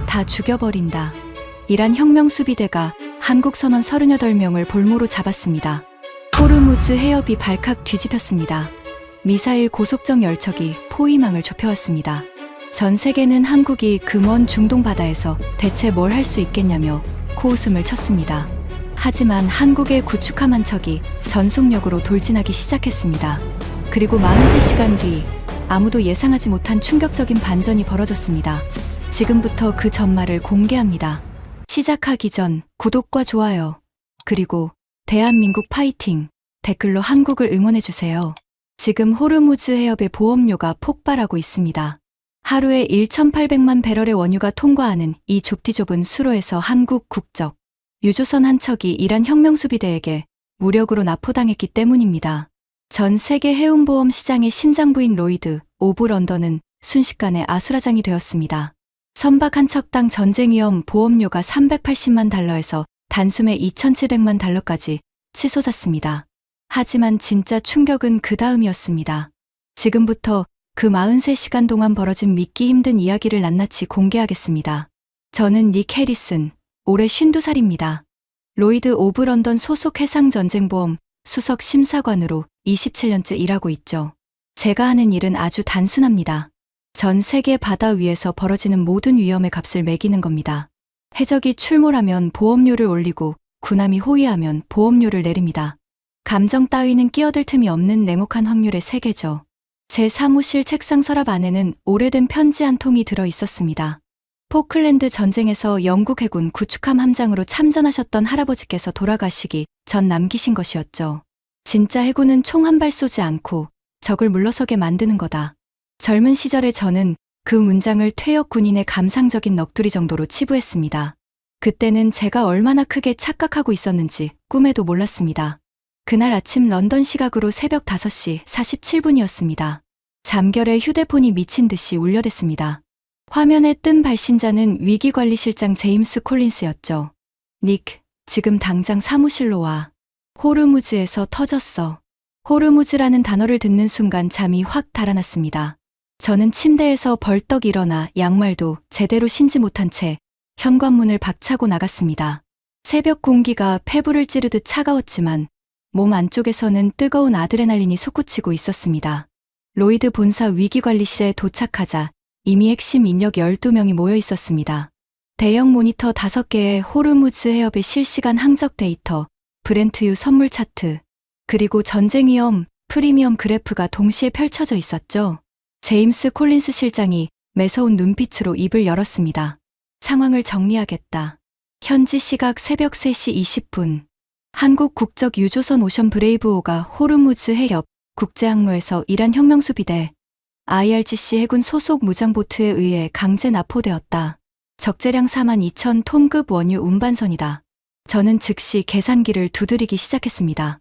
다 죽여버린다. 이란 혁명수비대가 한국 선원 38명을 볼모로 잡았습니다. 호르무즈 해협이 발칵 뒤집혔습니다. 미사일 고속정 열척이 포위망을 좁혀왔습니다. 전 세계는 한국이 그 먼 중동 바다에서 대체 뭘 할 수 있겠냐며 코웃음을 쳤습니다. 하지만 한국의 구축함 한 척이 전속력으로 돌진하기 시작했습니다. 그리고 43시간 뒤 아무도 예상하지 못한 충격적인 반전이 벌어졌습니다. 지금부터 그 전말을 공개합니다. 시작하기 전 구독과 좋아요, 그리고 대한민국 파이팅 댓글로 한국을 응원해주세요. 지금 호르무즈 해협의 보험료가 폭발하고 있습니다. 하루에 1,800만 배럴의 원유가 통과하는 이 좁디좁은 수로에서 한국 국적 유조선 한 척이 이란 혁명수비대에게 무력으로 납포당했기 때문입니다. 전 세계 해운보험 시장의 심장부인 로이드 오브 런던은 순식간에 아수라장이 되었습니다. 선박 한 척당 전쟁 위험 보험료가 380만 달러에서 단숨에 2,700만 달러까지 치솟았습니다. 하지만 진짜 충격은 그 다음이었습니다. 지금부터 그 43시간 동안 벌어진 믿기 힘든 이야기를 낱낱이 공개하겠습니다. 저는 닉 해리슨, 올해 52살입니다. 로이드 오브 런던 소속 해상전쟁보험 수석 심사관으로 27년째 일하고 있죠. 제가 하는 일은 아주 단순합니다. 전 세계 바다 위에서 벌어지는 모든 위험의 값을 매기는 겁니다. 해적이 출몰하면 보험료를 올리고 군함이 호위하면 보험료를 내립니다. 감정 따위는 끼어들 틈이 없는 냉혹한 확률의 세계죠. 제 사무실 책상 서랍 안에는 오래된 편지 한 통이 들어 있었습니다. 포클랜드 전쟁에서 영국 해군 구축함 함장으로 참전하셨던 할아버지께서 돌아가시기 전 남기신 것이었죠. 진짜 해군은 총 한 발 쏘지 않고 적을 물러서게 만드는 거다. 젊은 시절에 저는 그 문장을 퇴역 군인의 감상적인 넋두리 정도로 치부했습니다. 그때는 제가 얼마나 크게 착각하고 있었는지 꿈에도 몰랐습니다. 그날 아침 런던 시각으로 새벽 5시 47분이었습니다. 잠결에 휴대폰이 미친 듯이 울려댔습니다. 화면에 뜬 발신자는 위기관리실장 제임스 콜린스였죠. 닉, 지금 당장 사무실로 와. 호르무즈에서 터졌어. 호르무즈라는 단어를 듣는 순간 잠이 확 달아났습니다. 저는 침대에서 벌떡 일어나 양말도 제대로 신지 못한 채 현관문을 박차고 나갔습니다. 새벽 공기가 폐부를 찌르듯 차가웠지만 몸 안쪽에서는 뜨거운 아드레날린이 솟구치고 있었습니다. 로이드 본사 위기관리실에 도착하자 이미 핵심 인력 12명이 모여 있었습니다. 대형 모니터 5개에 호르무즈 해협의 실시간 항적 데이터, 브렌트유 선물 차트, 그리고 전쟁 위험, 프리미엄 그래프가 동시에 펼쳐져 있었죠. 제임스 콜린스 실장이 매서운 눈빛으로 입을 열었습니다. 상황을 정리하겠다. 현지 시각 새벽 3시 20분. 한국 국적 유조선 오션 브레이브호가 호르무즈 해협 국제항로에서 이란 혁명수비대 IRGC 해군 소속 무장보트에 의해 강제 납포되었다. 적재량 42,000톤급 원유 운반선이다. 저는 즉시 계산기를 두드리기 시작했습니다.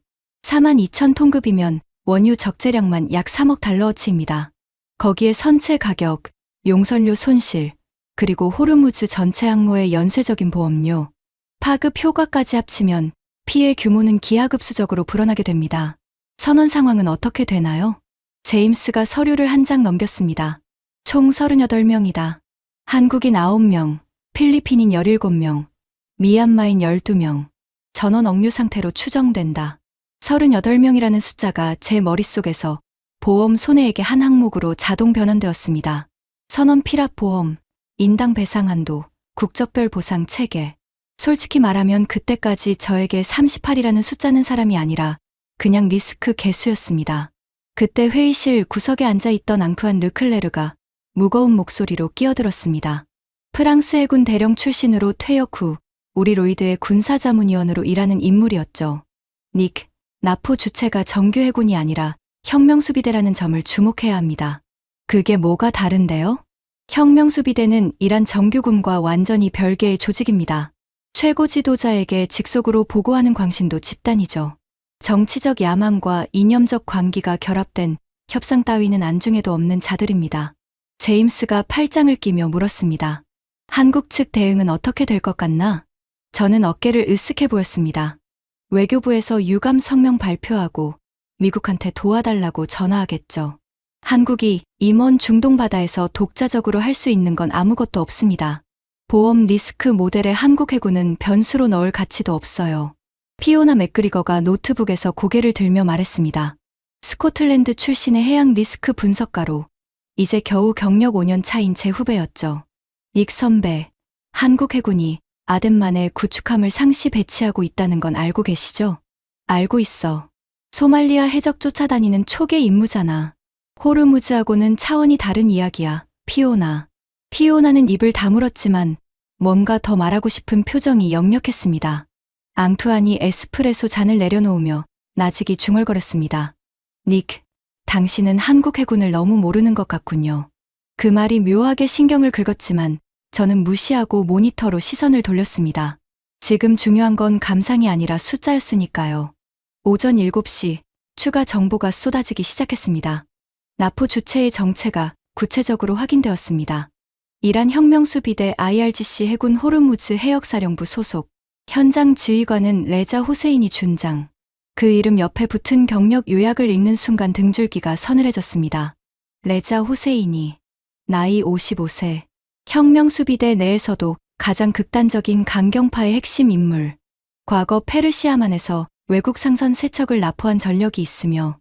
42,000톤급이면 원유 적재량만 약 3억 달러어치입니다. 거기에 선체 가격, 용선료 손실, 그리고 호르무즈 전체 항로의 연쇄적인 보험료, 파급 효과까지 합치면 피해 규모는 기하급수적으로 불어나게 됩니다. 선원 상황은 어떻게 되나요? 제임스가 서류를 한 장 넘겼습니다. 총 38명이다. 한국인 9명, 필리핀인 17명, 미얀마인 12명, 전원 억류 상태로 추정된다. 38명이라는 숫자가 제 머릿속에서 보험 손해액의 한 항목으로 자동 변환되었습니다. 선원 필압 보험, 인당 배상 한도, 국적별 보상 체계. 솔직히 말하면 그때까지 저에게 38이라는 숫자는 사람이 아니라 그냥 리스크 개수였습니다. 그때 회의실 구석에 앉아있던 앙크안 르클레르가 무거운 목소리로 끼어들었습니다. 프랑스 해군 대령 출신으로 퇴역 후 우리 로이드의 군사자문위원으로 일하는 인물이었죠. 닉, 납포 주체가 정규 해군이 아니라 혁명수비대라는 점을 주목해야 합니다. 그게 뭐가 다른데요? 혁명수비대는 이란 정규군과 완전히 별개의 조직입니다. 최고 지도자에게 직속으로 보고하는 광신도 집단이죠. 정치적 야망과 이념적 광기가 결합된 협상 따위는 안중에도 없는 자들입니다. 제임스가 팔짱을 끼며 물었습니다. 한국 측 대응은 어떻게 될 것 같나? 저는 어깨를 으쓱해 보였습니다. 외교부에서 유감 성명 발표하고 미국한테 도와달라고 전화하겠죠. 한국이 이 먼 중동 바다에서 독자적으로 할 수 있는 건 아무것도 없습니다. 보험 리스크 모델에 한국 해군은 변수로 넣을 가치도 없어요. 피오나 맥그리거가 노트북에서 고개를 들며 말했습니다. 스코틀랜드 출신의 해양 리스크 분석가로 이제 겨우 경력 5년 차인 제 후배였죠. 닉 선배, 한국 해군이 아덴만에 구축함을 상시 배치하고 있다는 건 알고 계시죠? 알고 있어. 소말리아 해적 쫓아다니는 초계 임무잖아. 호르무즈하고는 차원이 다른 이야기야. 피오나. 피오나는 입을 다물었지만 뭔가 더 말하고 싶은 표정이 역력했습니다. 앙투안이 에스프레소 잔을 내려놓으며 나직이 중얼거렸습니다. 닉, 당신은 한국 해군을 너무 모르는 것 같군요. 그 말이 묘하게 신경을 긁었지만 저는 무시하고 모니터로 시선을 돌렸습니다. 지금 중요한 건 감상이 아니라 숫자였으니까요. 오전 7시 추가 정보가 쏟아지기 시작했습니다. 나포 주체의 정체가 구체적으로 확인되었습니다. 이란 혁명수비대 IRGC 해군 호르무즈 해역사령부 소속 현장 지휘관은 레자 호세이니 준장. 그 이름 옆에 붙은 경력 요약을 읽는 순간 등줄기가 서늘해졌습니다. 레자 호세이니. 나이 55세. 혁명수비대 내에서도 가장 극단적인 강경파의 핵심 인물. 과거 페르시아만에서 외국 상선 세척을 납포한 전력이 있으며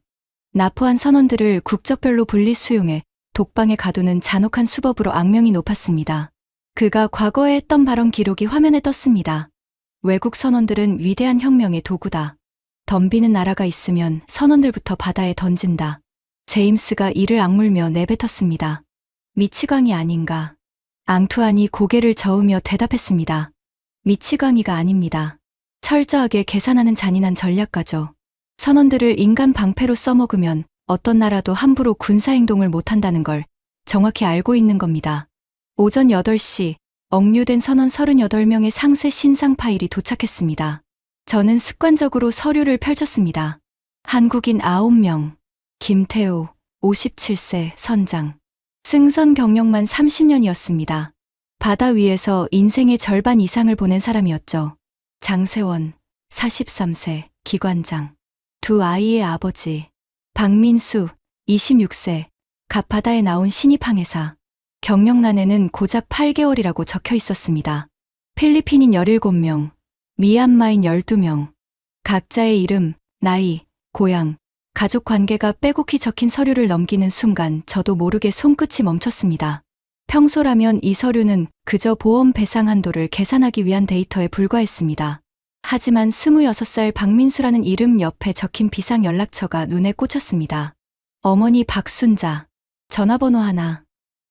납포한 선원들을 국적별로 분리 수용해 독방에 가두는 잔혹한 수법으로 악명이 높았습니다. 그가 과거에 했던 발언 기록이 화면에 떴습니다. 외국 선원들은 위대한 혁명의 도구다. 덤비는 나라가 있으면 선원들부터 바다에 던진다. 제임스가 이를 악물며 내뱉었습니다. 미치광이 아닌가. 앙투안이 고개를 저으며 대답했습니다. 미치광이가 아닙니다. 철저하게 계산하는 잔인한 전략가죠. 선원들을 인간 방패로 써먹으면 어떤 나라도 함부로 군사행동을 못한다는 걸 정확히 알고 있는 겁니다. 오전 8시 억류된 선원 38명의 상세 신상 파일이 도착했습니다. 저는 습관적으로 서류를 펼쳤습니다. 한국인 9명, 김태호, 57세, 선장. 승선 경력만 30년이었습니다. 바다 위에서 인생의 절반 이상을 보낸 사람이었죠. 장세원, 43세, 기관장. 두 아이의 아버지. 박민수, 26세, 갑바다에 나온 신입 항해사. 경력란에는 고작 8개월이라고 적혀 있었습니다. 필리핀인 17명, 미얀마인 12명. 각자의 이름, 나이, 고향, 가족 관계가 빼곡히 적힌 서류를 넘기는 순간 저도 모르게 손끝이 멈췄습니다. 평소라면 이 서류는 그저 보험 배상 한도를 계산하기 위한 데이터에 불과했습니다. 하지만 26살 박민수라는 이름 옆에 적힌 비상 연락처가 눈에 꽂혔습니다. 어머니 박순자. 전화번호 하나.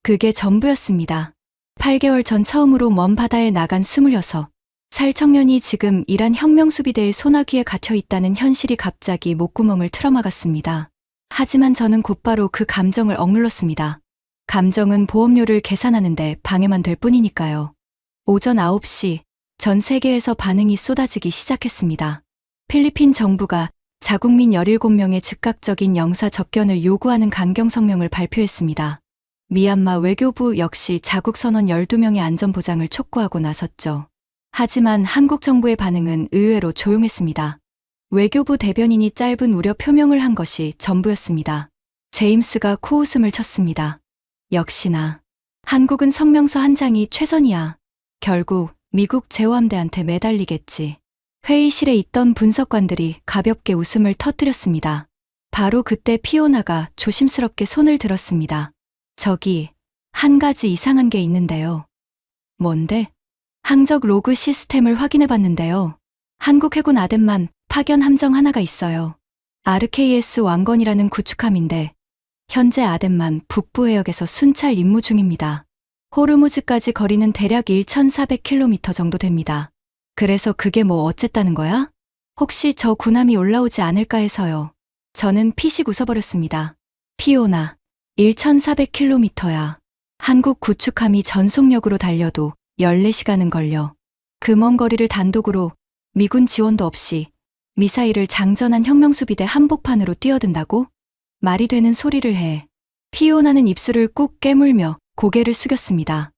그게 전부였습니다. 8개월 전 처음으로 먼 바다에 나간 26살 청년이 지금 이란 혁명수비대의 소나기에 갇혀 있다는 현실이 갑자기 목구멍을 틀어막았습니다. 하지만 저는 곧바로 그 감정을 억눌렀습니다. 감정은 보험료를 계산하는데 방해만 될 뿐이니까요. 오전 9시 전 세계에서 반응이 쏟아지기 시작했습니다. 필리핀 정부가 자국민 17명의 즉각적인 영사 접견을 요구하는 강경 성명을 발표했습니다. 미얀마 외교부 역시 자국 선원 12명의 안전 보장을 촉구하고 나섰죠. 하지만 한국 정부의 반응은 의외로 조용했습니다. 외교부 대변인이 짧은 우려 표명을 한 것이 전부였습니다. 제임스가 코웃음을 쳤습니다. 역시나 한국은 성명서 한 장이 최선이야. 결국 미국 제호함대한테 매달리겠지. 회의실에 있던 분석관들이 가볍게 웃음을 터뜨렸습니다. 바로 그때 피오나가 조심스럽게 손을 들었습니다. 저기 한 가지 이상한 게 있는데요. 뭔데? 항적 로그 시스템을 확인해 봤는데요. 한국 해군 아덴만 파견 함정 하나가 있어요. RKS 왕건이라는 구축함인데 현재 아덴만 북부 해역에서 순찰 임무 중입니다. 호르무즈까지 거리는 대략 1,400km 정도 됩니다. 그래서 그게 뭐 어쨌다는 거야? 혹시 저 군함이 올라오지 않을까 해서요. 저는 피식 웃어버렸습니다. 피오나, 1,400km야. 한국 구축함이 전속력으로 달려도 14시간은 걸려. 그 먼 거리를 단독으로 미군 지원도 없이 미사일을 장전한 혁명수비대 한복판으로 뛰어든다고? 말이 되는 소리를 해. 피오나는 입술을 꾹 깨물며 고개를 숙였습니다.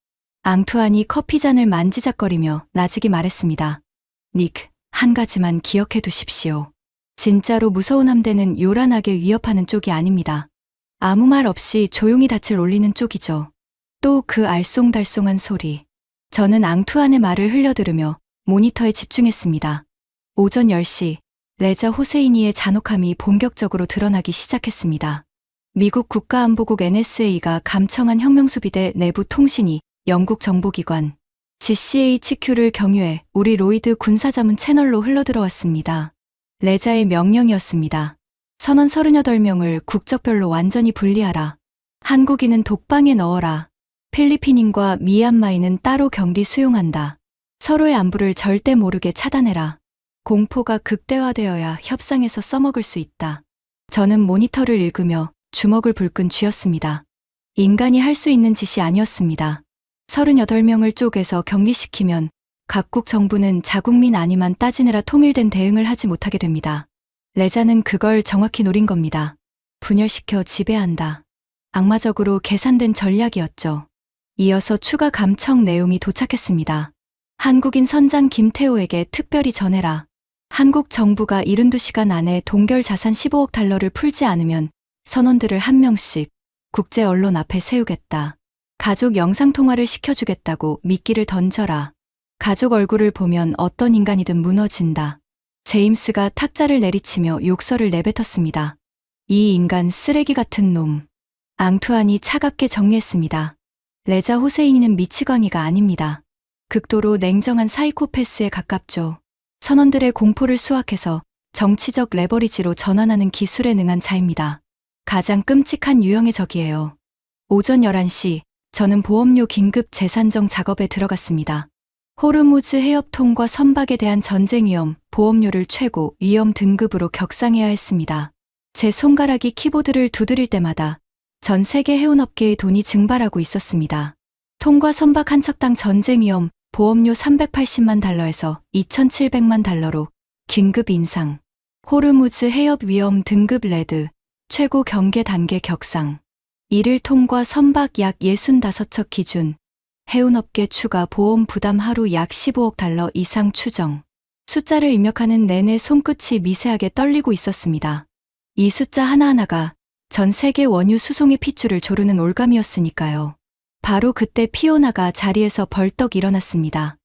앙투안이 커피잔을 만지작거리며 나직이 말했습니다. 닉, 한 가지만 기억해 두십시오. 진짜로 무서운 함대는 요란하게 위협하는 쪽이 아닙니다. 아무 말 없이 조용히 닻을 올리는 쪽이죠. 또 그 알쏭달쏭한 소리. 저는 앙투안의 말을 흘려들으며 모니터에 집중했습니다. 오전 10시, 레자 호세이니의 잔혹함이 본격적으로 드러나기 시작했습니다. 미국 국가안보국 NSA가 감청한 혁명수비대 내부 통신이 영국 정보기관 GCHQ를 경유해 우리 로이드 군사자문 채널로 흘러들어왔습니다. 레자의 명령이었습니다. 선원 38명을 국적별로 완전히 분리하라. 한국인은 독방에 넣어라. 필리핀인과 미얀마인은 따로 격리 수용한다. 서로의 안부를 절대 모르게 차단해라. 공포가 극대화되어야 협상에서 써먹을 수 있다. 저는 모니터를 읽으며 주먹을 불끈 쥐었습니다. 인간이 할 수 있는 짓이 아니었습니다. 38명을 쪼개서 격리시키면 각국 정부는 자국민 아니만 따지느라 통일된 대응을 하지 못하게 됩니다. 레자는 그걸 정확히 노린 겁니다. 분열시켜 지배한다. 악마적으로 계산된 전략이었죠. 이어서 추가 감청 내용이 도착했습니다. 한국인 선장 김태호에게 특별히 전해라. 한국 정부가 72시간 안에 동결 자산 15억 달러를 풀지 않으면 선원들을 한 명씩 국제 언론 앞에 세우겠다. 가족 영상통화를 시켜주겠다고 미끼를 던져라. 가족 얼굴을 보면 어떤 인간이든 무너진다. 제임스가 탁자를 내리치며 욕설을 내뱉었습니다. 이 인간 쓰레기 같은 놈. 앙투안이 차갑게 정리했습니다. 레자 호세이니는 미치광이가 아닙니다. 극도로 냉정한 사이코패스에 가깝죠. 선원들의 공포를 수확해서 정치적 레버리지로 전환하는 기술에 능한 자입니다. 가장 끔찍한 유형의 적이에요. 오전 11시, 저는 보험료 긴급 재산정 작업에 들어갔습니다. 호르무즈 해협통과 선박에 대한 전쟁 위험, 보험료를 최고 위험 등급으로 격상해야 했습니다. 제 손가락이 키보드를 두드릴 때마다 전 세계 해운업계의 돈이 증발하고 있었습니다. 통과 선박 한 척당 전쟁 위험, 보험료 380만 달러에서 2,700만 달러로 긴급 인상. 호르무즈 해협 위험 등급 레드, 최고 경계 단계 격상. 1일 통과 선박 약 65척 기준. 해운업계 추가 보험 부담 하루 약 15억 달러 이상 추정. 숫자를 입력하는 내내 손끝이 미세하게 떨리고 있었습니다. 이 숫자 하나하나가 전 세계 원유 수송의 핏줄을 조르는 올감이었으니까요. 바로 그때 피오나가 자리에서 벌떡 일어났습니다.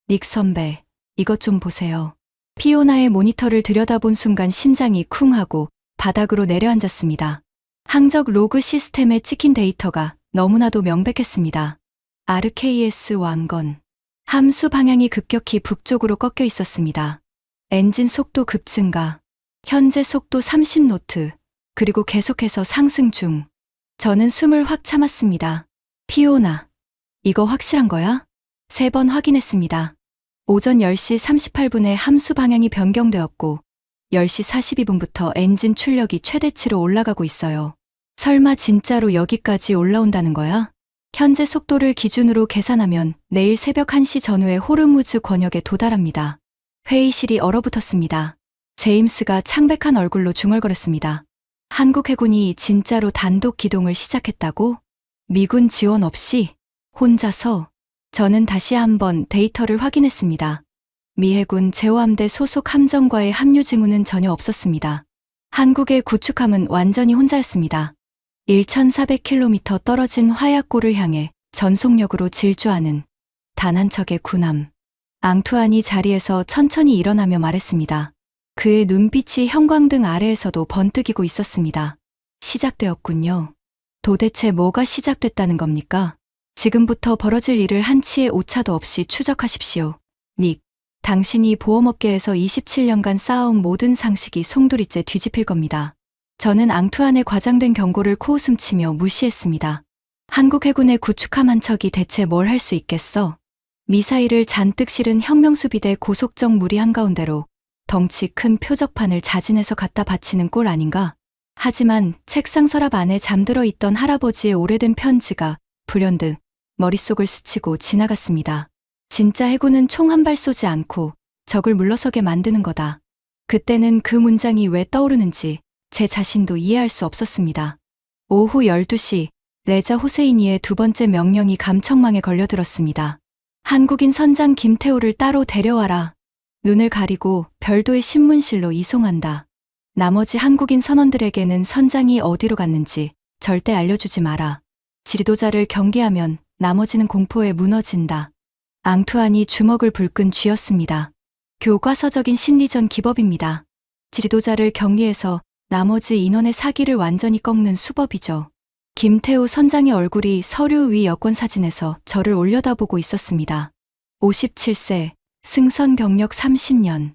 닉 선배, 이것 좀 보세요. 피오나의 모니터를 들여다본 순간 심장이 쿵 하고 바닥으로 내려앉았습니다. 항적 로그 시스템에 찍힌 데이터가 너무나도 명백했습니다. RKS 왕건. 함수 방향이 급격히 북쪽으로 꺾여 있었습니다. 엔진 속도 급증가. 현재 속도 30노트. 그리고 계속해서 상승 중. 저는 숨을 확 참았습니다. 피오나, 이거 확실한 거야? 3번 확인했습니다. 오전 10시 38분에 함수 방향이 변경되었고 10시 42분부터 엔진 출력이 최대치로 올라가고 있어요. 설마 진짜로 여기까지 올라온다는 거야? 현재 속도를 기준으로 계산하면 내일 새벽 1시 전후에 호르무즈 권역에 도달합니다. 회의실이 얼어붙었습니다. 제임스가 창백한 얼굴로 중얼거렸습니다. 한국 해군이 진짜로 단독 기동을 시작했다고? 미군 지원 없이? 혼자서? 저는 다시 한번 데이터를 확인했습니다. 미 해군 제호함대 소속 함정과의 합류 징후는 전혀 없었습니다. 한국의 구축함은 완전히 혼자였습니다. 1,400km 떨어진 화약고를 향해 전속력으로 질주하는 단 한 척의 군함. 앙투안이 자리에서 천천히 일어나며 말했습니다. 그의 눈빛이 형광등 아래에서도 번뜩이고 있었습니다. 시작되었군요. 도대체 뭐가 시작됐다는 겁니까? 지금부터 벌어질 일을 한치의 오차도 없이 추적하십시오. 닉, 당신이 보험업계에서 27년간 쌓아온 모든 상식이 송두리째 뒤집힐 겁니다. 저는 앙투안의 과장된 경고를 코웃음치며 무시했습니다. 한국 해군의 구축함 한 척이 대체 뭘 할 수 있겠어? 미사일을 잔뜩 실은 혁명수비대 고속정 무리 한가운데로 덩치 큰 표적판을 자진해서 갖다 바치는 꼴 아닌가? 하지만 책상 서랍 안에 잠들어 있던 할아버지의 오래된 편지가 불현듯 머릿속을 스치고 지나갔습니다. 진짜 해군은 총 한 발 쏘지 않고 적을 물러서게 만드는 거다. 그때는 그 문장이 왜 떠오르는지 제 자신도 이해할 수 없었습니다. 오후 12시 레자 호세이니의 두 번째 명령이 감청망에 걸려들었습니다. 한국인 선장 김태호를 따로 데려와라. 눈을 가리고 별도의 신문실로 이송한다. 나머지 한국인 선원들에게는 선장이 어디로 갔는지 절대 알려주지 마라. 지도자를 경계하면 나머지는 공포에 무너진다. 앙투안이 주먹을 불끈 쥐었습니다. 교과서적인 심리전 기법입니다. 지도자를 격리해서 나머지 인원의 사기를 완전히 꺾는 수법이죠. 김태우 선장의 얼굴이 서류 위 여권 사진에서 저를 올려다보고 있었습니다. 57세, 승선 경력 30년.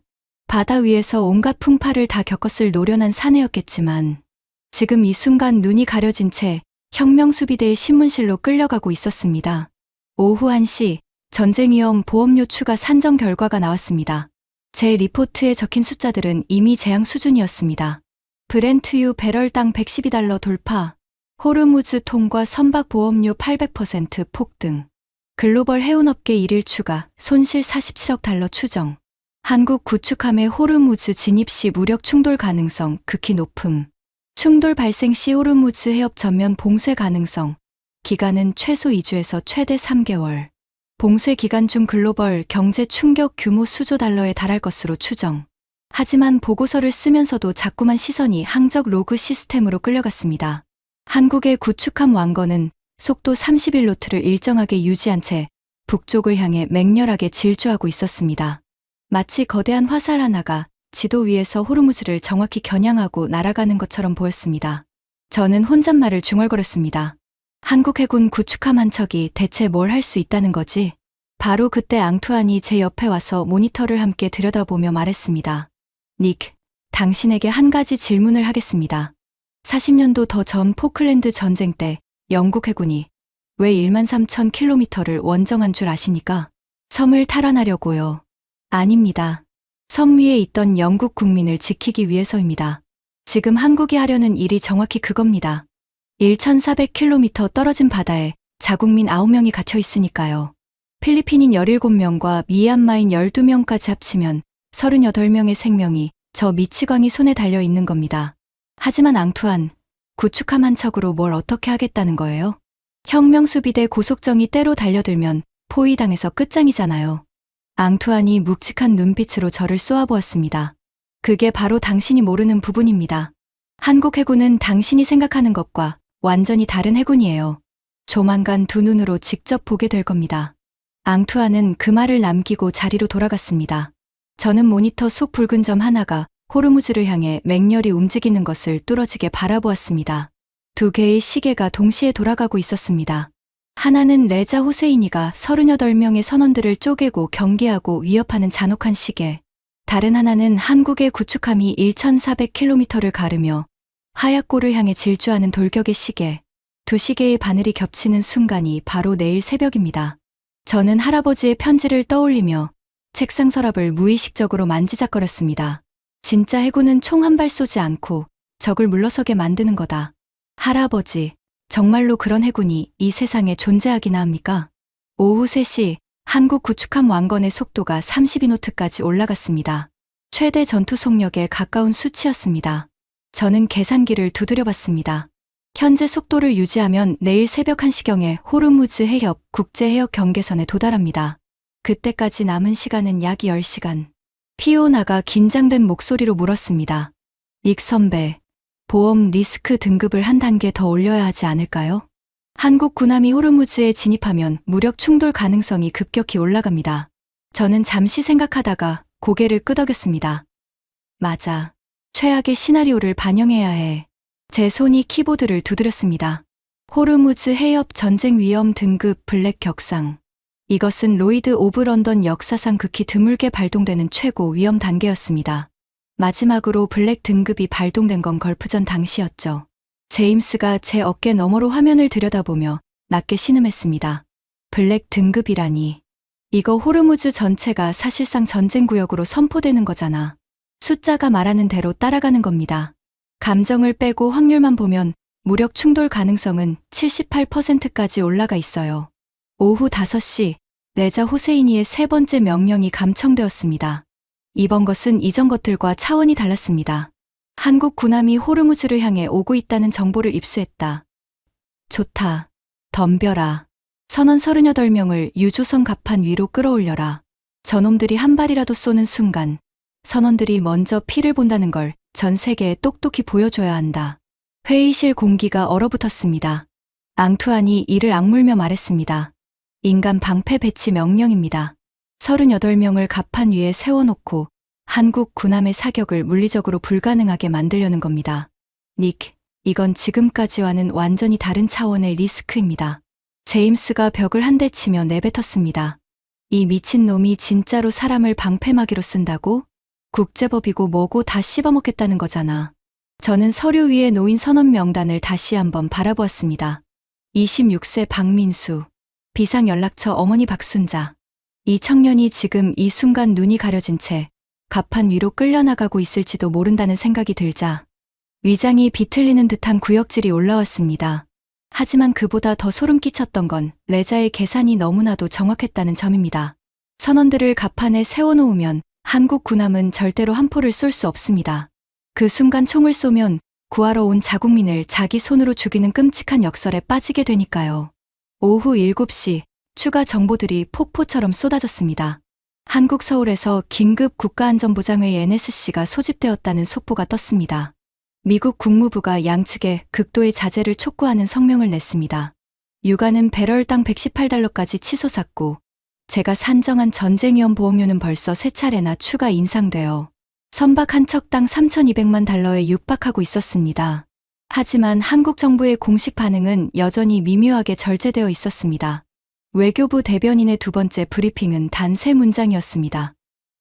바다 위에서 온갖 풍파를 다 겪었을 노련한 사내였겠지만 지금 이 순간 눈이 가려진 채 혁명수비대의 신문실로 끌려가고 있었습니다. 오후 1시 전쟁 위험 보험료 추가 산정 결과가 나왔습니다. 제 리포트에 적힌 숫자들은 이미 재앙 수준이었습니다. 브렌트유 배럴당 $112 돌파, 호르무즈 통과 선박 보험료 800% 폭등, 글로벌 해운업계 1일 추가, 손실 47억 달러 추정, 한국 구축함의 호르무즈 진입 시 무력 충돌 가능성 극히 높음, 충돌 발생 시 호르무즈 해협 전면 봉쇄 가능성, 기간은 최소 2주에서 최대 3개월, 봉쇄 기간 중 글로벌 경제 충격 규모 수조 달러에 달할 것으로 추정. 하지만 보고서를 쓰면서도 자꾸만 시선이 항적 로그 시스템으로 끌려갔습니다. 한국의 구축함 왕건은 속도 31노트를 일정하게 유지한 채 북쪽을 향해 맹렬하게 질주하고 있었습니다. 마치 거대한 화살 하나가 지도 위에서 호르무즈를 정확히 겨냥하고 날아가는 것처럼 보였습니다. 저는 혼잣말을 중얼거렸습니다. 한국 해군 구축함 한 척이 대체 뭘 할 수 있다는 거지? 바로 그때 앙투안이 제 옆에 와서 모니터를 함께 들여다보며 말했습니다. 닉, 당신에게 한 가지 질문을 하겠습니다. 40년도 더 전 포클랜드 전쟁 때 영국 해군이 왜 13,000km를 원정한 줄 아십니까? 섬을 탈환하려고요. 아닙니다. 섬 위에 있던 영국 국민을 지키기 위해서입니다. 지금 한국이 하려는 일이 정확히 그겁니다. 1,400km 떨어진 바다에 자국민 9명이 갇혀 있으니까요. 필리핀인 17명과 미얀마인 12명까지 합치면 38명의 생명이 저 미치광이 손에 달려 있는 겁니다. 하지만 앙투안, 구축함 한 척으로 뭘 어떻게 하겠다는 거예요? 혁명수비대 고속정이 때로 달려들면 포위당해서 끝장이잖아요. 앙투안이 묵직한 눈빛으로 저를 쏘아보았습니다. 그게 바로 당신이 모르는 부분입니다. 한국 해군은 당신이 생각하는 것과 완전히 다른 해군이에요. 조만간 두 눈으로 직접 보게 될 겁니다. 앙투안은 그 말을 남기고 자리로 돌아갔습니다. 저는 모니터 속 붉은 점 하나가 호르무즈를 향해 맹렬히 움직이는 것을 뚫어지게 바라보았습니다. 두 개의 시계가 동시에 돌아가고 있었습니다. 하나는 레자 호세이니가 38명의 선원들을 쪼개고 경계하고 위협하는 잔혹한 시계. 다른 하나는 한국의 구축함이 1,400km를 가르며 하얗고를 향해 질주하는 돌격의 시계. 두 시계의 바늘이 겹치는 순간이 바로 내일 새벽입니다. 저는 할아버지의 편지를 떠올리며 책상 서랍을 무의식적으로 만지작거렸습니다. 진짜 해군은 총 한 발 쏘지 않고 적을 물러서게 만드는 거다. 할아버지, 정말로 그런 해군이 이 세상에 존재하기나 합니까? 오후 3시 한국 구축함 왕건의 속도가 32노트까지 올라갔습니다. 최대 전투 속력에 가까운 수치였습니다. 저는 계산기를 두드려봤습니다. 현재 속도를 유지하면 내일 새벽 1시경에 호르무즈 해협 국제해역 경계선에 도달합니다. 그때까지 남은 시간은 약 10시간. 피오나가 긴장된 목소리로 물었습니다. 닉 선배, 보험 리스크 등급을 한 단계 더 올려야 하지 않을까요? 한국 군함이 호르무즈에 진입하면 무력 충돌 가능성이 급격히 올라갑니다. 저는 잠시 생각하다가 고개를 끄덕였습니다. 맞아. 최악의 시나리오를 반영해야 해. 제 손이 키보드를 두드렸습니다. 호르무즈 해협 전쟁 위험 등급 블랙 격상. 이것은 로이드 오브 런던 역사상 극히 드물게 발동되는 최고 위험 단계였습니다. 마지막으로 블랙 등급이 발동된 건 걸프전 당시였죠. 제임스가 제 어깨 너머로 화면을 들여다보며 낮게 신음했습니다. 블랙 등급이라니. 이거 호르무즈 전체가 사실상 전쟁구역으로 선포되는 거잖아. 숫자가 말하는 대로 따라가는 겁니다. 감정을 빼고 확률만 보면 무력 충돌 가능성은 78%까지 올라가 있어요. 오후 5시, 레자 호세이니의 세 번째 명령이 감청되었습니다. 이번 것은 이전 것들과 차원이 달랐습니다. 한국 군함이 호르무즈를 향해 오고 있다는 정보를 입수했다. 좋다. 덤벼라. 선원 38명을 유조선 갑판 위로 끌어올려라. 저놈들이 한 발이라도 쏘는 순간 선원들이 먼저 피를 본다는 걸 전 세계에 똑똑히 보여줘야 한다. 회의실 공기가 얼어붙었습니다. 앙투안이 이를 악물며 말했습니다. 인간 방패 배치 명령입니다. 38명을 갑판 위에 세워놓고 한국 군함의 사격을 물리적으로 불가능하게 만들려는 겁니다. 닉, 이건 지금까지와는 완전히 다른 차원의 리스크입니다. 제임스가 벽을 한 대 치며 내뱉었습니다. 이 미친놈이 진짜로 사람을 방패막이로 쓴다고? 국제법이고 뭐고 다 씹어먹겠다는 거잖아. 저는 서류 위에 놓인 선언 명단을 다시 한번 바라보았습니다. 26세 박민수, 비상연락처 어머니 박순자. 이 청년이 지금 이 순간 눈이 가려진 채 갑판 위로 끌려나가고 있을지도 모른다는 생각이 들자 위장이 비틀리는 듯한 구역질이 올라왔습니다. 하지만 그보다 더 소름 끼쳤던 건 레자의 계산이 너무나도 정확했다는 점입니다. 선원들을 갑판에 세워놓으면 한국 군함은 절대로 한 포를 쏠 수 없습니다. 그 순간 총을 쏘면 구하러 온 자국민을 자기 손으로 죽이는 끔찍한 역설에 빠지게 되니까요. 오후 7시 추가 정보들이 폭포처럼 쏟아졌습니다. 한국 서울에서 긴급 국가안전보장회의 NSC가 소집되었다는 속보가 떴습니다. 미국 국무부가 양측에 극도의 자제를 촉구하는 성명을 냈습니다. 유가는 배럴당 $118까지 치솟았고 제가 산정한 전쟁위험 보험료는 벌써 3차례나 추가 인상되어 선박 한 척당 $3,200만 육박하고 있었습니다. 하지만 한국 정부의 공식 반응은 여전히 미묘하게 절제되어 있었습니다. 외교부 대변인의 두 번째 브리핑은 단 3문장이었습니다.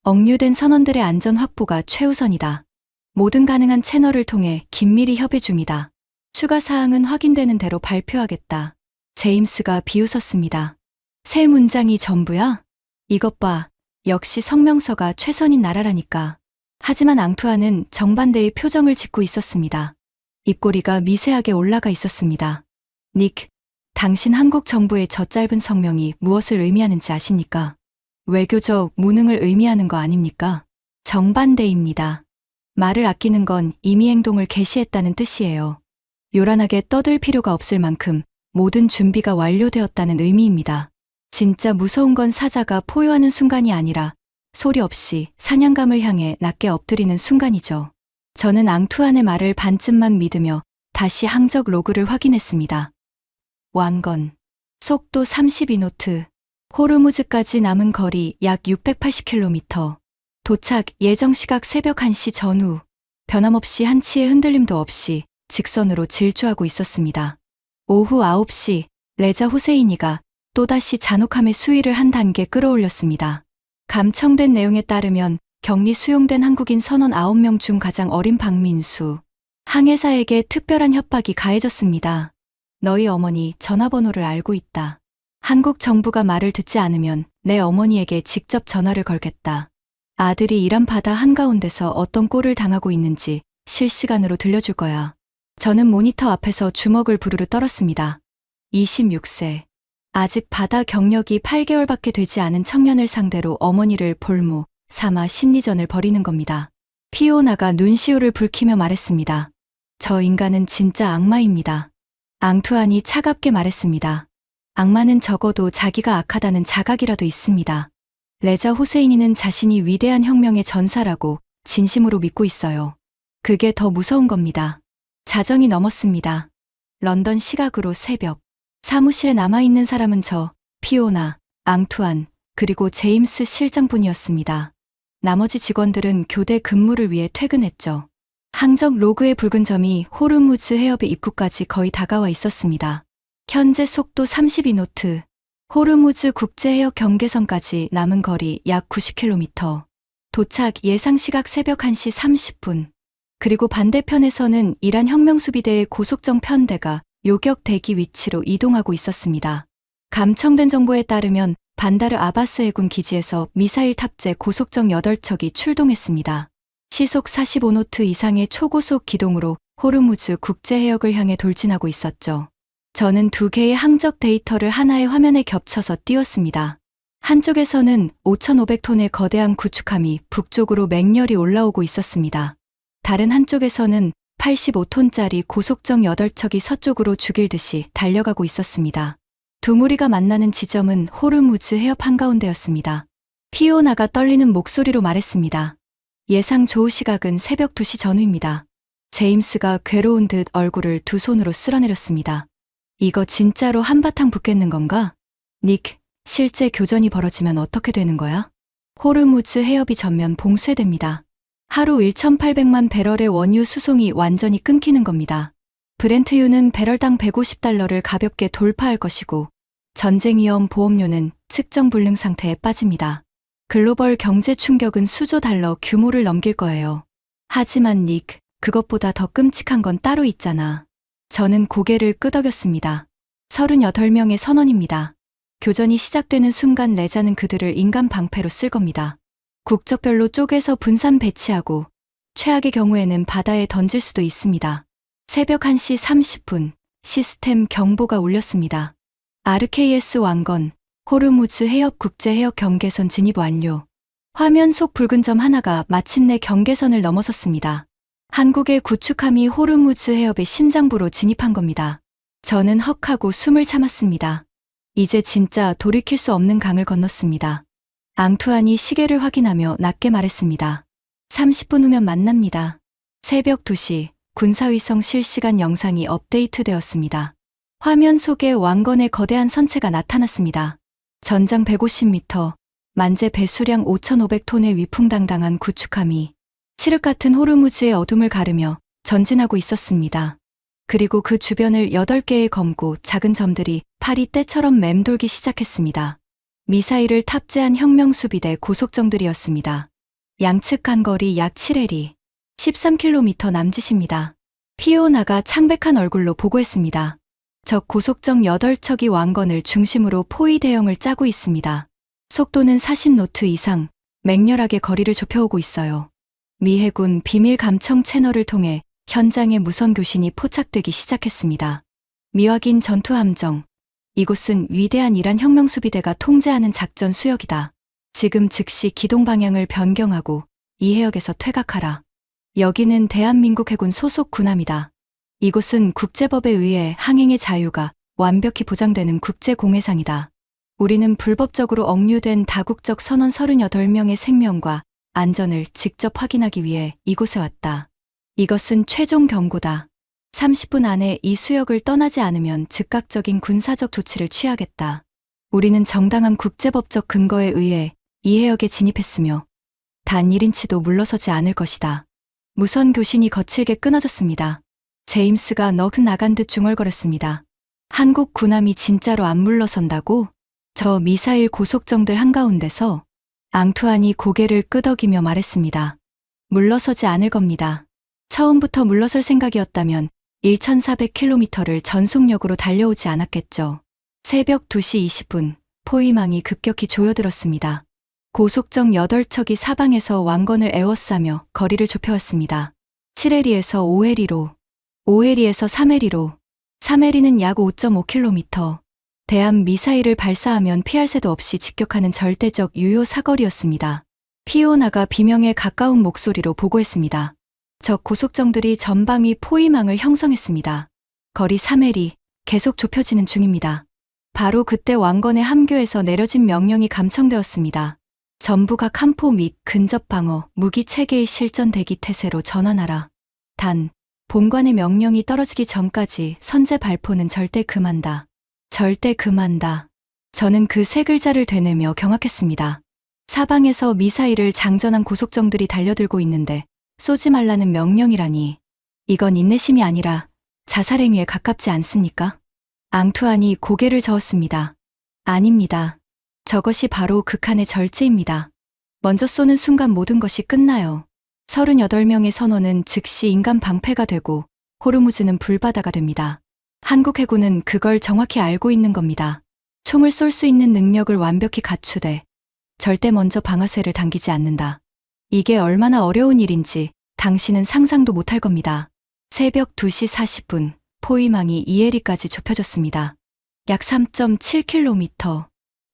억류된 선원들의 안전 확보가 최우선이다. 모든 가능한 채널을 통해 긴밀히 협의 중이다. 추가 사항은 확인되는 대로 발표하겠다. 제임스가 비웃었습니다. 3문장이 전부야? 이것 봐. 역시 성명서가 최선인 나라라니까. 하지만 앙투아는 정반대의 표정을 짓고 있었습니다. 입꼬리가 미세하게 올라가 있었습니다. 닉, 당신 한국 정부의 저 짧은 성명이 무엇을 의미하는지 아십니까? 외교적 무능을 의미하는 거 아닙니까? 정반대입니다. 말을 아끼는 건 이미 행동을 개시했다는 뜻이에요. 요란하게 떠들 필요가 없을 만큼 모든 준비가 완료되었다는 의미입니다. 진짜 무서운 건 사자가 포효하는 순간이 아니라 소리 없이 사냥감을 향해 낮게 엎드리는 순간이죠. 저는 앙투안의 말을 반쯤만 믿으며 다시 항적 로그를 확인했습니다. 완건, 속도 32노트, 호르무즈까지 남은 거리 약 680km, 도착 예정 시각 새벽 1시 전후, 변함없이 한치의 흔들림도 없이 직선으로 질주하고 있었습니다. 오후 9시 레자 후세이니가 또다시 잔혹함의 수위를 한 단계 끌어올렸습니다. 감청된 내용에 따르면 격리 수용된 한국인 선원 9명 중 가장 어린 박민수, 항해사에게 특별한 협박이 가해졌습니다. 너희 어머니 전화번호를 알고 있다. 한국 정부가 말을 듣지 않으면 내 어머니에게 직접 전화를 걸겠다. 아들이 이란 바다 한가운데서 어떤 꼴을 당하고 있는지 실시간으로 들려줄 거야. 저는 모니터 앞에서 주먹을 부르르 떨었습니다. 26세. 아직 바다 경력이 8개월밖에 되지 않은 청년을 상대로 어머니를 볼모 삼아 심리전을 벌이는 겁니다. 피오나가 눈시울을 붉히며 말했습니다. 저 인간은 진짜 악마입니다. 앙투안이 차갑게 말했습니다. 악마는 적어도 자기가 악하다는 자각이라도 있습니다. 레자 호세이니는 자신이 위대한 혁명의 전사라고 진심으로 믿고 있어요. 그게 더 무서운 겁니다. 자정이 넘었습니다. 런던 시각으로 새벽. 사무실에 남아있는 사람은 저, 피오나, 앙투안, 그리고 제임스 실장뿐이었습니다. 나머지 직원들은 교대 근무를 위해 퇴근했죠. 항적 로그의 붉은 점이 호르무즈 해협의 입구까지 거의 다가와 있었습니다. 현재 속도 32노트, 호르무즈 국제해역 경계선까지 남은 거리 약 90km. 도착 예상 시각 새벽 1시 30분. 그리고 반대편에서는 이란 혁명수비대의 고속정 편대가 요격 대기 위치로 이동하고 있었습니다. 감청된 정보에 따르면 반다르 아바스 해군 기지에서 미사일 탑재 고속정 8척이 출동했습니다. 시속 45노트 이상의 초고속 기동으로 호르무즈 국제해역을 향해 돌진하고 있었죠. 저는 2개의 항적 데이터를 하나의 화면에 겹쳐서 띄웠습니다. 한쪽에서는 5,500톤의 거대한 구축함이 북쪽으로 맹렬히 올라오고 있었습니다. 다른 한쪽에서는 85톤짜리 고속정 8척이 서쪽으로 죽일 듯이 달려가고 있었습니다. 두 무리가 만나는 지점은 호르무즈 해협 한가운데였습니다. 피오나가 떨리는 목소리로 말했습니다. 예상 조우 시각은 새벽 2시 전후입니다. 제임스가 괴로운 듯 얼굴을 두 손으로 쓸어내렸습니다. 이거 진짜로 한바탕 붙겠는 건가? 닉, 실제 교전이 벌어지면 어떻게 되는 거야? 호르무즈 해협이 전면 봉쇄됩니다. 하루 1,800만 배럴의 원유 수송이 완전히 끊기는 겁니다. 브렌트유는 배럴당 $150를 가볍게 돌파할 것이고 전쟁 위험 보험료는 측정 불능 상태에 빠집니다. 글로벌 경제 충격은 수조 달러 규모를 넘길 거예요. 하지만 닉, 그것보다 더 끔찍한 건 따로 있잖아. 저는 고개를 끄덕였습니다. 38명의 선원입니다. 교전이 시작되는 순간 레자는 그들을 인간 방패로 쓸 겁니다. 국적별로 쪼개서 분산 배치하고 최악의 경우에는 바다에 던질 수도 있습니다. 새벽 1시 30분 시스템 경보가 울렸습니다. RKS 왕건, 호르무즈 해협 국제 해역 경계선 진입 완료. 화면 속 붉은 점 하나가 마침내 경계선을 넘어섰습니다. 한국의 구축함이 호르무즈 해협의 심장부로 진입한 겁니다. 저는 헉하고 숨을 참았습니다. 이제 진짜 돌이킬 수 없는 강을 건넜습니다. 앙투안이 시계를 확인하며 낮게 말했습니다. 30분 후면 만납니다. 새벽 2시 군사위성 실시간 영상이 업데이트되었습니다. 화면 속에 왕건의 거대한 선체가 나타났습니다. 전장 150m, 만재 배수량 5,500톤의 위풍당당한 구축함이 칠흑 같은 호르무즈의 어둠을 가르며 전진하고 있었습니다. 그리고 그 주변을 8개의 검고 작은 점들이 파리 떼처럼 맴돌기 시작했습니다. 미사일을 탑재한 혁명수비대 고속정들이었습니다. 양측 간거리 약 7해리, 13km 남짓입니다. 피오나가 창백한 얼굴로 보고했습니다. 적 고속정 8척이 왕건을 중심으로 포위 대형을 짜고 있습니다. 속도는 40노트 이상, 맹렬하게 거리를 좁혀오고 있어요. 미 해군 비밀 감청 채널을 통해 현장의 무선 교신이 포착되기 시작했습니다. 미확인 전투함정. 이곳은 위대한 이란 혁명수비대가 통제하는 작전 수역이다. 지금 즉시 기동 방향을 변경하고 이 해역에서 퇴각하라. 여기는 대한민국 해군 소속 군함이다. 이곳은 국제법에 의해 항행의 자유가 완벽히 보장되는 국제공해상이다. 우리는 불법적으로 억류된 다국적 선원 38명의 생명과 안전을 직접 확인하기 위해 이곳에 왔다. 이것은 최종 경고다. 30분 안에 이 수역을 떠나지 않으면 즉각적인 군사적 조치를 취하겠다. 우리는 정당한 국제법적 근거에 의해 이 해역에 진입했으며 단 1인치도 물러서지 않을 것이다. 무선 교신이 거칠게 끊어졌습니다. 제임스가 넋 나간 듯 중얼거렸습니다. 한국 군함이 진짜로 안 물러선다고? 저 미사일 고속정들 한가운데서 앙투안이 고개를 끄덕이며 말했습니다. 물러서지 않을 겁니다. 처음부터 물러설 생각이었다면 1,400km를 전속력으로 달려오지 않았겠죠. 새벽 2시 20분 포위망이 급격히 조여들었습니다. 고속정 8척이 사방에서 왕건을 에워싸며 거리를 좁혀왔습니다. 7해리에서 5해리로, 5해리에서 3해리로, 3해리는 약 5.5km. 대함 미사일을 발사하면 피할 새도 없이 직격하는 절대적 유효 사거리였습니다. 피오나가 비명에 가까운 목소리로 보고했습니다. 적 고속정들이 전방위 포위망을 형성했습니다. 거리 3해리, 계속 좁혀지는 중입니다. 바로 그때 왕건의 함교에서 내려진 명령이 감청되었습니다. 전부 각 함포 및 근접 방어, 무기 체계의 실전 대기 태세로 전환하라. 단, 본관의 명령이 떨어지기 전까지 선제 발포는 절대 금한다. 절대 금한다. 저는 그 세 글자를 되뇌며 경악했습니다. 사방에서 미사일을 장전한 고속정들이 달려들고 있는데 쏘지 말라는 명령이라니. 이건 인내심이 아니라 자살행위에 가깝지 않습니까? 앙투안이 고개를 저었습니다. 아닙니다. 저것이 바로 극한의 절제입니다. 먼저 쏘는 순간 모든 것이 끝나요. 38명의 선원은 즉시 인간 방패가 되고 호르무즈는 불바다가 됩니다. 한국 해군은 그걸 정확히 알고 있는 겁니다. 총을 쏠 수 있는 능력을 완벽히 갖추되 절대 먼저 방아쇠를 당기지 않는다. 이게 얼마나 어려운 일인지 당신은 상상도 못할 겁니다. 새벽 2시 40분 포위망이 이에리까지 좁혀졌습니다. 약 3.7km.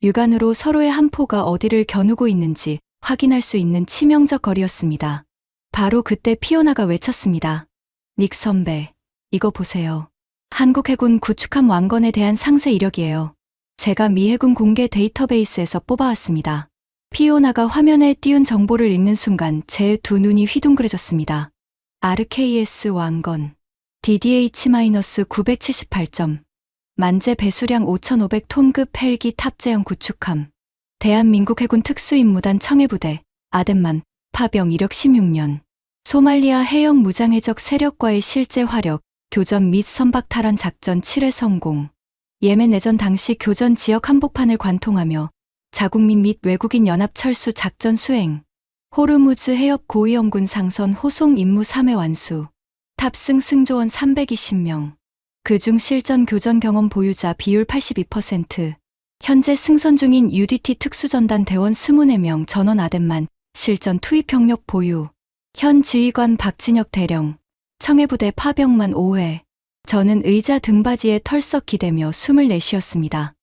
육안으로 서로의 함포가 어디를 겨누고 있는지 확인할 수 있는 치명적 거리였습니다. 바로 그때 피오나가 외쳤습니다. 닉 선배, 이거 보세요. 한국 해군 구축함 왕건에 대한 상세 이력이에요. 제가 미 해군 공개 데이터베이스에서 뽑아왔습니다. 피오나가 화면에 띄운 정보를 읽는 순간 제 두 눈이 휘둥그레졌습니다. RKS 왕건, DDH-978점. 만재 배수량 5,500톤급 헬기 탑재형 구축함. 대한민국 해군 특수임무단 청해부대, 아덴만, 파병 이력 16년. 소말리아 해역 무장해적 세력과의 실제 화력, 교전 및 선박 탈환 작전 7회 성공. 예멘 내전 당시 교전 지역 한복판을 관통하며 자국민 및 외국인 연합 철수 작전 수행. 호르무즈 해협 고위험군 상선 호송 임무 3회 완수. 탑승 승조원 320명. 그중 실전 교전 경험 보유자 비율 82%. 현재 승선 중인 UDT 특수전단 대원 24명 전원 아덴만, 실전 투입 경력 보유. 현 지휘관 박진혁 대령. 청해부대 파병만 5회. 저는 의자 등받이에 털썩 기대며 숨을 내쉬었습니다.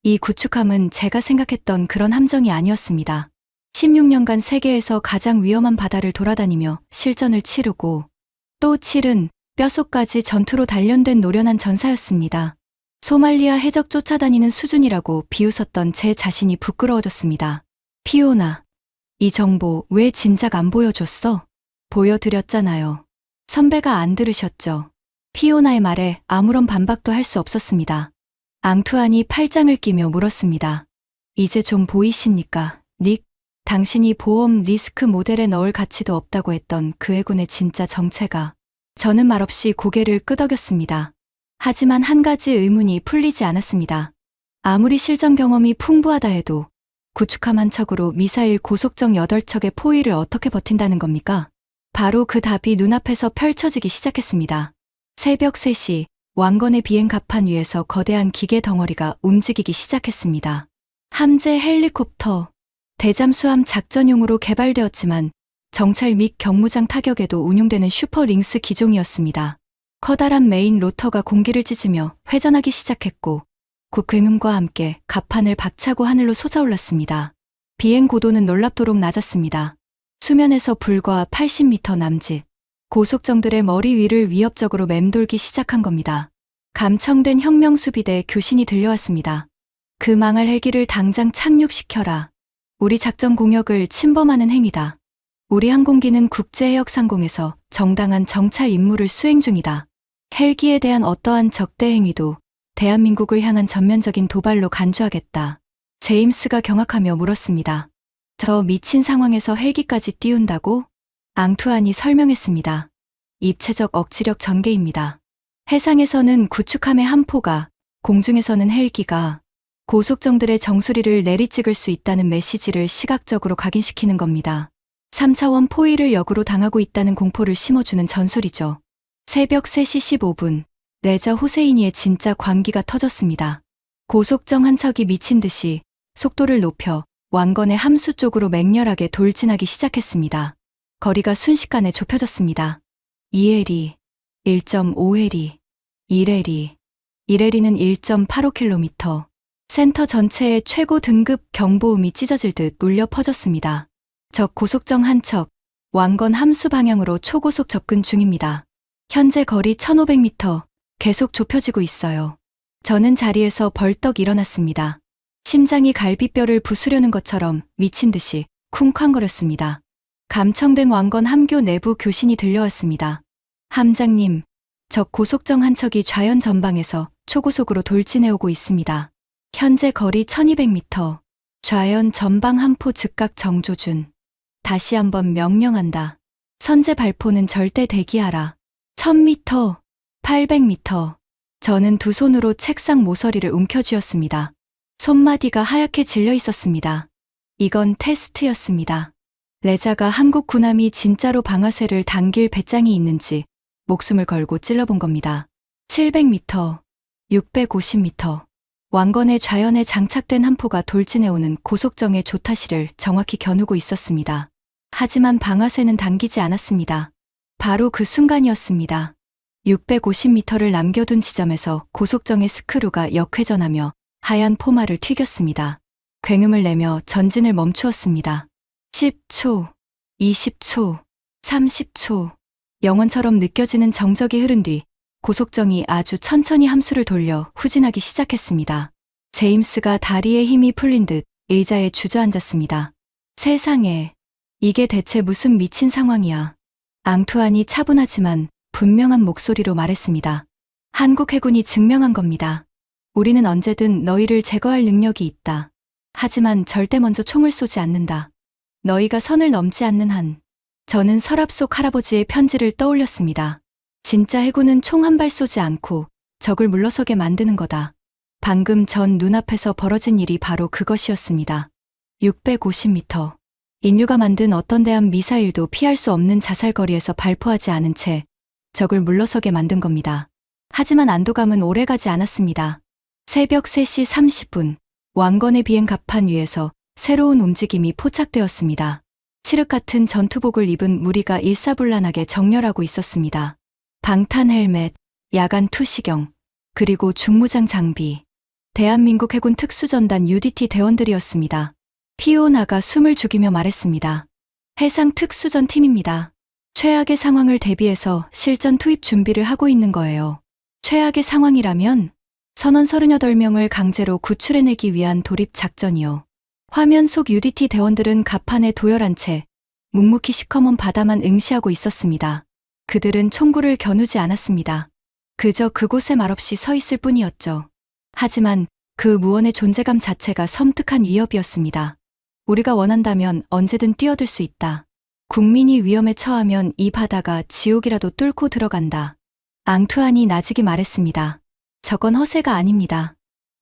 이 구축함은 제가 생각했던 그런 함정이 아니었습니다. 16년간 세계에서 가장 위험한 바다를 돌아다니며 실전을 치르고 또 치른 뼛속까지 전투로 단련된 노련한 전사였습니다. 소말리아 해적 쫓아다니는 수준이라고 비웃었던 제 자신이 부끄러워졌습니다. 피오나, 이 정보 왜 진작 안 보여줬어? 보여드렸잖아요. 선배가 안 들으셨죠? 피오나의 말에 아무런 반박도 할 수 없었습니다. 앙투안이 팔짱을 끼며 물었습니다. 이제 좀 보이십니까, 닉? 당신이 보험 리스크 모델에 넣을 가치도 없다고 했던 그 해군의 진짜 정체가. 저는 말없이 고개를 끄덕였습니다. 하지만 한 가지 의문이 풀리지 않았습니다. 아무리 실전 경험이 풍부하다 해도 구축함 한 척으로 미사일 고속정 8척의 포위를 어떻게 버틴다는 겁니까? 바로 그 답이 눈앞에서 펼쳐지기 시작했습니다. 새벽 3시 왕건의 비행 갑판 위에서 거대한 기계 덩어리가 움직이기 시작했습니다. 함재 헬리콥터, 대잠수함 작전용으로 개발되었지만 정찰 및 경무장 타격에도 운용되는 슈퍼링스 기종이었습니다. 커다란 메인 로터가 공기를 찢으며 회전하기 시작했고 국횡음과 함께 갑판을 박차고 하늘로 솟아올랐습니다. 비행 고도는 놀랍도록 낮았습니다. 수면에서 불과 80m 남짓. 고속정들의 머리 위를 위협적으로 맴돌기 시작한 겁니다. 감청된 혁명수비대 교신이 들려왔습니다. 그 망할 헬기를 당장 착륙시켜라. 우리 작전 공역을 침범하는 행위다. 우리 항공기는 국제해역상공에서 정당한 정찰 임무를 수행 중이다. 헬기에 대한 어떠한 적대 행위도 대한민국을 향한 전면적인 도발로 간주하겠다. 제임스가 경악하며 물었습니다. 저 미친 상황에서 헬기까지 띄운다고? 앙투안이 설명했습니다. 입체적 억지력 전개입니다. 해상에서는 구축함의 한 포가, 공중에서는 헬기가 고속정들의 정수리를 내리찍을 수 있다는 메시지를 시각적으로 각인시키는 겁니다. 3차원 포위를 역으로 당하고 있다는 공포를 심어주는 전술이죠. 새벽 3시 15분, 레자 호세이니의 진짜 광기가 터졌습니다. 고속정 한 척이 미친 듯이 속도를 높여 왕건의 함수 쪽으로 맹렬하게 돌진하기 시작했습니다. 거리가 순식간에 좁혀졌습니다. 2해리, 1.5해리, 1해리. 1해리는 1.85km. 센터 전체에 최고 등급 경보음이 찢어질 듯 울려 퍼졌습니다. 적 고속정 한 척, 왕건 함수 방향으로 초고속 접근 중입니다. 현재 거리 1500m, 계속 좁혀지고 있어요. 저는 자리에서 벌떡 일어났습니다. 심장이 갈비뼈를 부수려는 것처럼 미친 듯이 쿵쾅거렸습니다. 감청된 왕건 함교 내부 교신이 들려왔습니다. 함장님, 적 고속정 한 척이 좌연 전방에서 초고속으로 돌진해오고 있습니다. 현재 거리 1200m, 좌연 전방 함포 즉각 정조준. 다시 한번 명령한다. 선제 발포는 절대 대기하라. 1000m, 800m. 저는 두 손으로 책상 모서리를 움켜쥐었습니다. 손마디가 하얗게 질려 있었습니다. 이건 테스트였습니다. 레자가 한국 군함이 진짜로 방아쇠를 당길 배짱이 있는지 목숨을 걸고 찔러본 겁니다. 700m, 650m. 왕건의 좌연에 장착된 한 포가 돌진해오는 고속정의 조타시를 정확히 겨누고 있었습니다. 하지만 방아쇠는 당기지 않았습니다. 바로 그 순간이었습니다. 650m를 남겨둔 지점에서 고속정의 스크루가 역회전하며 하얀 포마를 튀겼습니다. 굉음을 내며 전진을 멈추었습니다. 10초, 20초, 30초. 영원처럼 느껴지는 정적이 흐른 뒤 고속정이 아주 천천히 함수를 돌려 후진하기 시작했습니다. 제임스가 다리에 힘이 풀린 듯 의자에 주저앉았습니다. 세상에, 이게 대체 무슨 미친 상황이야. 앙투안이 차분하지만 분명한 목소리로 말했습니다. 한국 해군이 증명한 겁니다. 우리는 언제든 너희를 제거할 능력이 있다. 하지만 절대 먼저 총을 쏘지 않는다. 너희가 선을 넘지 않는 한. 저는 서랍 속 할아버지의 편지를 떠올렸습니다. 진짜 해군은 총 한 발 쏘지 않고 적을 물러서게 만드는 거다. 방금 전 눈앞에서 벌어진 일이 바로 그것이었습니다. 650m. 인류가 만든 어떤 대함 미사일도 피할 수 없는 자살거리에서 발포하지 않은 채 적을 물러서게 만든 겁니다. 하지만 안도감은 오래가지 않았습니다. 새벽 3시 30분, 왕건의 비행 갑판 위에서 새로운 움직임이 포착되었습니다. 칠흑 같은 전투복을 입은 무리가 일사불란하게 정렬하고 있었습니다. 방탄 헬멧, 야간 투시경, 그리고 중무장 장비. 대한민국 해군 특수전단 UDT 대원들이었습니다. 피오나가 숨을 죽이며 말했습니다. 해상 특수전 팀입니다. 최악의 상황을 대비해서 실전 투입 준비를 하고 있는 거예요. 최악의 상황이라면 선원 38명을 강제로 구출해내기 위한 돌입 작전이요. 화면 속 UDT 대원들은 갑판에 도열한 채 묵묵히 시커먼 바다만 응시하고 있었습니다. 그들은 총구를 겨누지 않았습니다. 그저 그곳에 말없이 서 있을 뿐이었죠. 하지만 그 무언의 존재감 자체가 섬뜩한 위협이었습니다. 우리가 원한다면 언제든 뛰어들 수 있다. 국민이 위험에 처하면 이 바다가 지옥이라도 뚫고 들어간다. 앙투안이 나직이 말했습니다. 저건 허세가 아닙니다.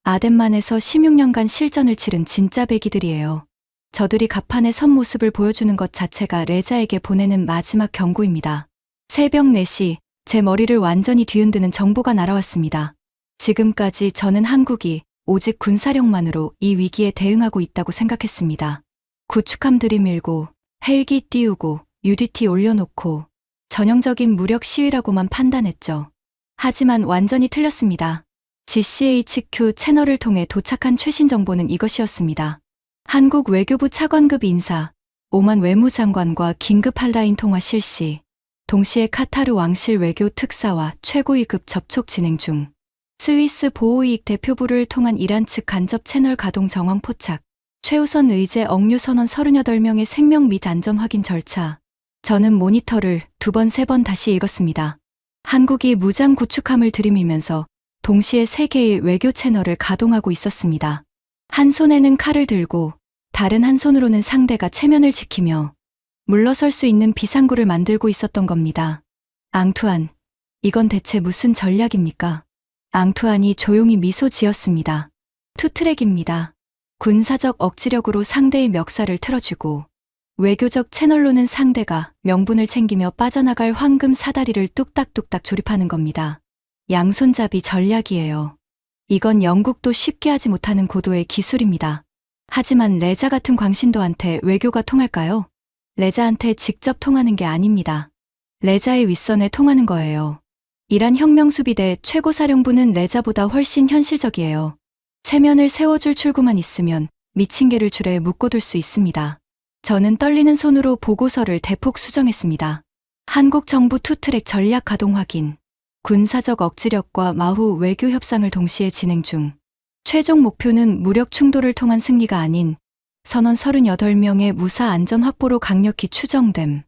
아덴만에서 16년간 실전을 치른 진짜 배기들이에요. 저들이 갑판에 선 모습을 보여주는 것 자체가 레자에게 보내는 마지막 경고입니다. 새벽 4시, 제 머리를 완전히 뒤흔드는 정보가 날아왔습니다. 지금까지 저는 한국이 오직 군사력만으로 이 위기에 대응하고 있다고 생각했습니다. 구축함 들이밀고, 헬기 띄우고, UDT 올려놓고, 전형적인 무력 시위라고만 판단했죠. 하지만 완전히 틀렸습니다. GCHQ 채널을 통해 도착한 최신 정보는 이것이었습니다. 한국 외교부 차관급 인사, 오만 외무장관과 긴급 핫라인 통화 실시, 동시에 카타르 왕실 외교 특사와 최고위급 접촉 진행 중, 스위스 보호이익 대표부를 통한 이란 측 간접 채널 가동 정황 포착, 최우선 의제 억류 선원 38명의 생명 및 안전 확인 절차. 저는 모니터를 2번, 3번 다시 읽었습니다. 한국이 무장 구축함을 들이밀면서 동시에 3개의 외교 채널을 가동하고 있었습니다. 한 손에는 칼을 들고 다른 한 손으로는 상대가 체면을 지키며 물러설 수 있는 비상구를 만들고 있었던 겁니다. 앙투안, 이건 대체 무슨 전략입니까? 앙투안이 조용히 미소 지었습니다. 투트랙입니다. 군사적 억지력으로 상대의 멱살을 틀어주고 외교적 채널로는 상대가 명분을 챙기며 빠져나갈 황금 사다리를 뚝딱뚝딱 조립하는 겁니다. 양손잡이 전략이에요. 이건 영국도 쉽게 하지 못하는 고도의 기술입니다. 하지만 레자 같은 광신도한테 외교가 통할까요? 레자한테 직접 통하는 게 아닙니다. 레자의 윗선에 통하는 거예요. 이란 혁명수비대 최고사령부는 레자보다 훨씬 현실적이에요. 체면을 세워줄 출구만 있으면 미친 개를 줄에 묶어둘 수 있습니다. 저는 떨리는 손으로 보고서를 대폭 수정했습니다. 한국 정부 투트랙 전략 가동 확인. 군사적 억지력과 마후 외교 협상을 동시에 진행 중. 최종 목표는 무력 충돌을 통한 승리가 아닌 선원 38명의 무사 안전 확보로 강력히 추정됨.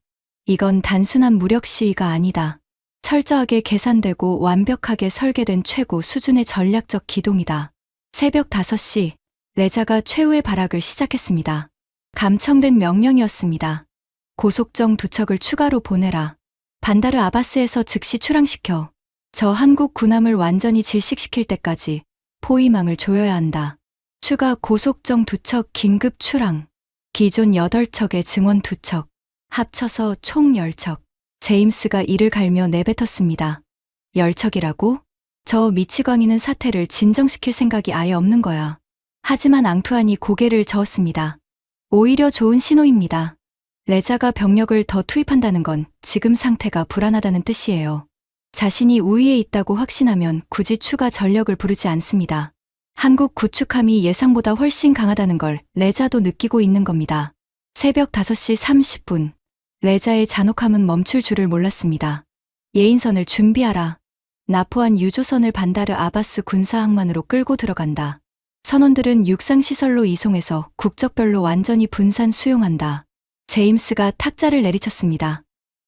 이건 단순한 무력 시위가 아니다. 철저하게 계산되고 완벽하게 설계된 최고 수준의 전략적 기동이다. 새벽 5시, 레자가 최후의 발악을 시작했습니다. 감청된 명령이었습니다. 고속정 2척을 추가로 보내라. 반다르 아바스에서 즉시 출항시켜. 저 한국 군함을 완전히 질식시킬 때까지 포위망을 조여야 한다. 추가 고속정 2척 긴급 출항. 기존 8척의 증원 2척. 합쳐서 총 10척. 제임스가 이를 갈며 내뱉었습니다. 10척이라고? 저 미치광이는 사태를 진정시킬 생각이 아예 없는 거야. 하지만 앙투안이 고개를 저었습니다. 오히려 좋은 신호입니다. 레자가 병력을 더 투입한다는 건 지금 상태가 불안하다는 뜻이에요. 자신이 우위에 있다고 확신하면 굳이 추가 전력을 부르지 않습니다. 한국 구축함이 예상보다 훨씬 강하다는 걸 레자도 느끼고 있는 겁니다. 새벽 5시 30분. 레자의 잔혹함은 멈출 줄을 몰랐습니다. 예인선을 준비하라. 나포한 유조선을 반다르 아바스 군사항만으로 끌고 들어간다. 선원들은 육상시설로 이송해서 국적별로 완전히 분산 수용한다. 제임스가 탁자를 내리쳤습니다.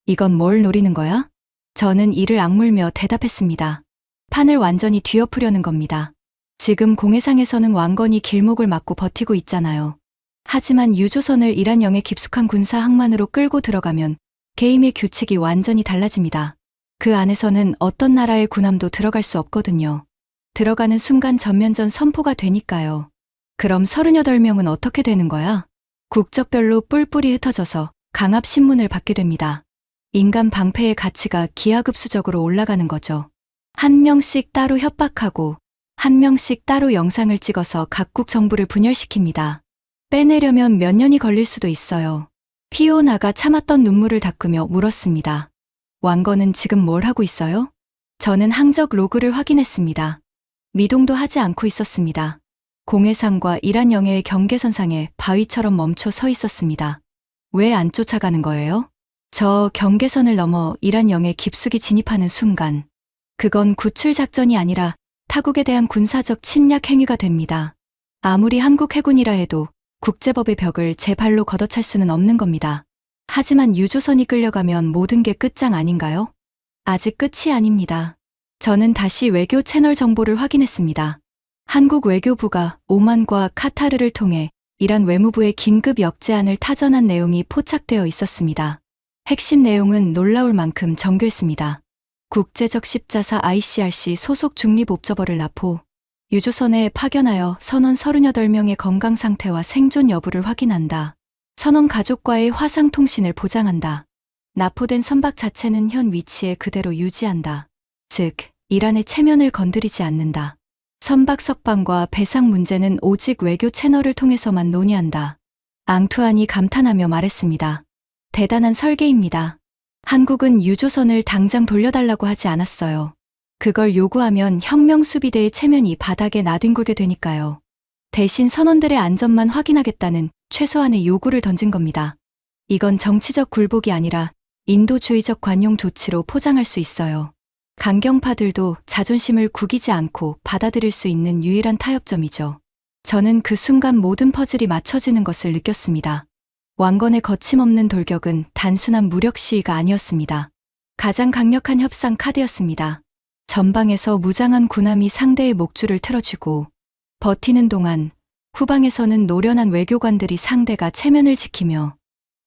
이건 뭘 노리는 거야? 저는 이를 악물며 대답했습니다. 판을 완전히 뒤엎으려는 겁니다. 지금 공해상에서는 왕건이 길목을 막고 버티고 있잖아요. 하지만 유조선을 이란영의 깊숙한 군사 항만으로 끌고 들어가면 게임의 규칙이 완전히 달라집니다. 그 안에서는 어떤 나라의 군함도 들어갈 수 없거든요. 들어가는 순간 전면전 선포가 되니까요. 그럼 38명은 어떻게 되는 거야? 국적별로 뿔뿔이 흩어져서 강압신문을 받게 됩니다. 인간 방패의 가치가 기하급수적으로 올라가는 거죠. 한 명씩 따로 협박하고 한 명씩 따로 영상을 찍어서 각국 정부를 분열시킵니다. 빼내려면 몇 년이 걸릴 수도 있어요. 피오나가 참았던 눈물을 닦으며 물었습니다. 왕건은 지금 뭘 하고 있어요? 저는 항적 로그를 확인했습니다. 미동도 하지 않고 있었습니다. 공해상과 이란 영해의 경계선상에 바위처럼 멈춰 서 있었습니다. 왜 안 쫓아가는 거예요? 저 경계선을 넘어 이란 영해 깊숙이 진입하는 순간, 그건 구출 작전이 아니라 타국에 대한 군사적 침략 행위가 됩니다. 아무리 한국 해군이라 해도 국제법의 벽을 제 발로 걷어찰 수는 없는 겁니다. 하지만 유조선이 끌려가면 모든 게 끝장 아닌가요? 아직 끝이 아닙니다. 저는 다시 외교 채널 정보를 확인했습니다. 한국 외교부가 오만과 카타르를 통해 이란 외무부의 긴급 역제안을 타전한 내용이 포착되어 있었습니다. 핵심 내용은 놀라울 만큼 정교했습니다. 국제적 십자사 ICRC 소속 중립 옵저버를 납포, 유조선에 파견하여 선원 38명의 건강 상태와 생존 여부를 확인한다. 선원 가족과의 화상 통신을 보장한다. 납포된 선박 자체는 현 위치에 그대로 유지한다. 즉, 이란의 체면을 건드리지 않는다. 선박 석방과 배상 문제는 오직 외교 채널을 통해서만 논의한다. 앙투안이 감탄하며 말했습니다. 대단한 설계입니다. 한국은 유조선을 당장 돌려달라고 하지 않았어요. 그걸 요구하면 혁명수비대의 체면이 바닥에 나뒹굴게 되니까요. 대신 선원들의 안전만 확인하겠다는 최소한의 요구를 던진 겁니다. 이건 정치적 굴복이 아니라 인도주의적 관용 조치로 포장할 수 있어요. 강경파들도 자존심을 구기지 않고 받아들일 수 있는 유일한 타협점이죠. 저는 그 순간 모든 퍼즐이 맞춰지는 것을 느꼈습니다. 왕건의 거침없는 돌격은 단순한 무력 시위가 아니었습니다. 가장 강력한 협상 카드였습니다. 전방에서 무장한 군함이 상대의 목줄을 틀어주고 버티는 동안 후방에서는 노련한 외교관들이 상대가 체면을 지키며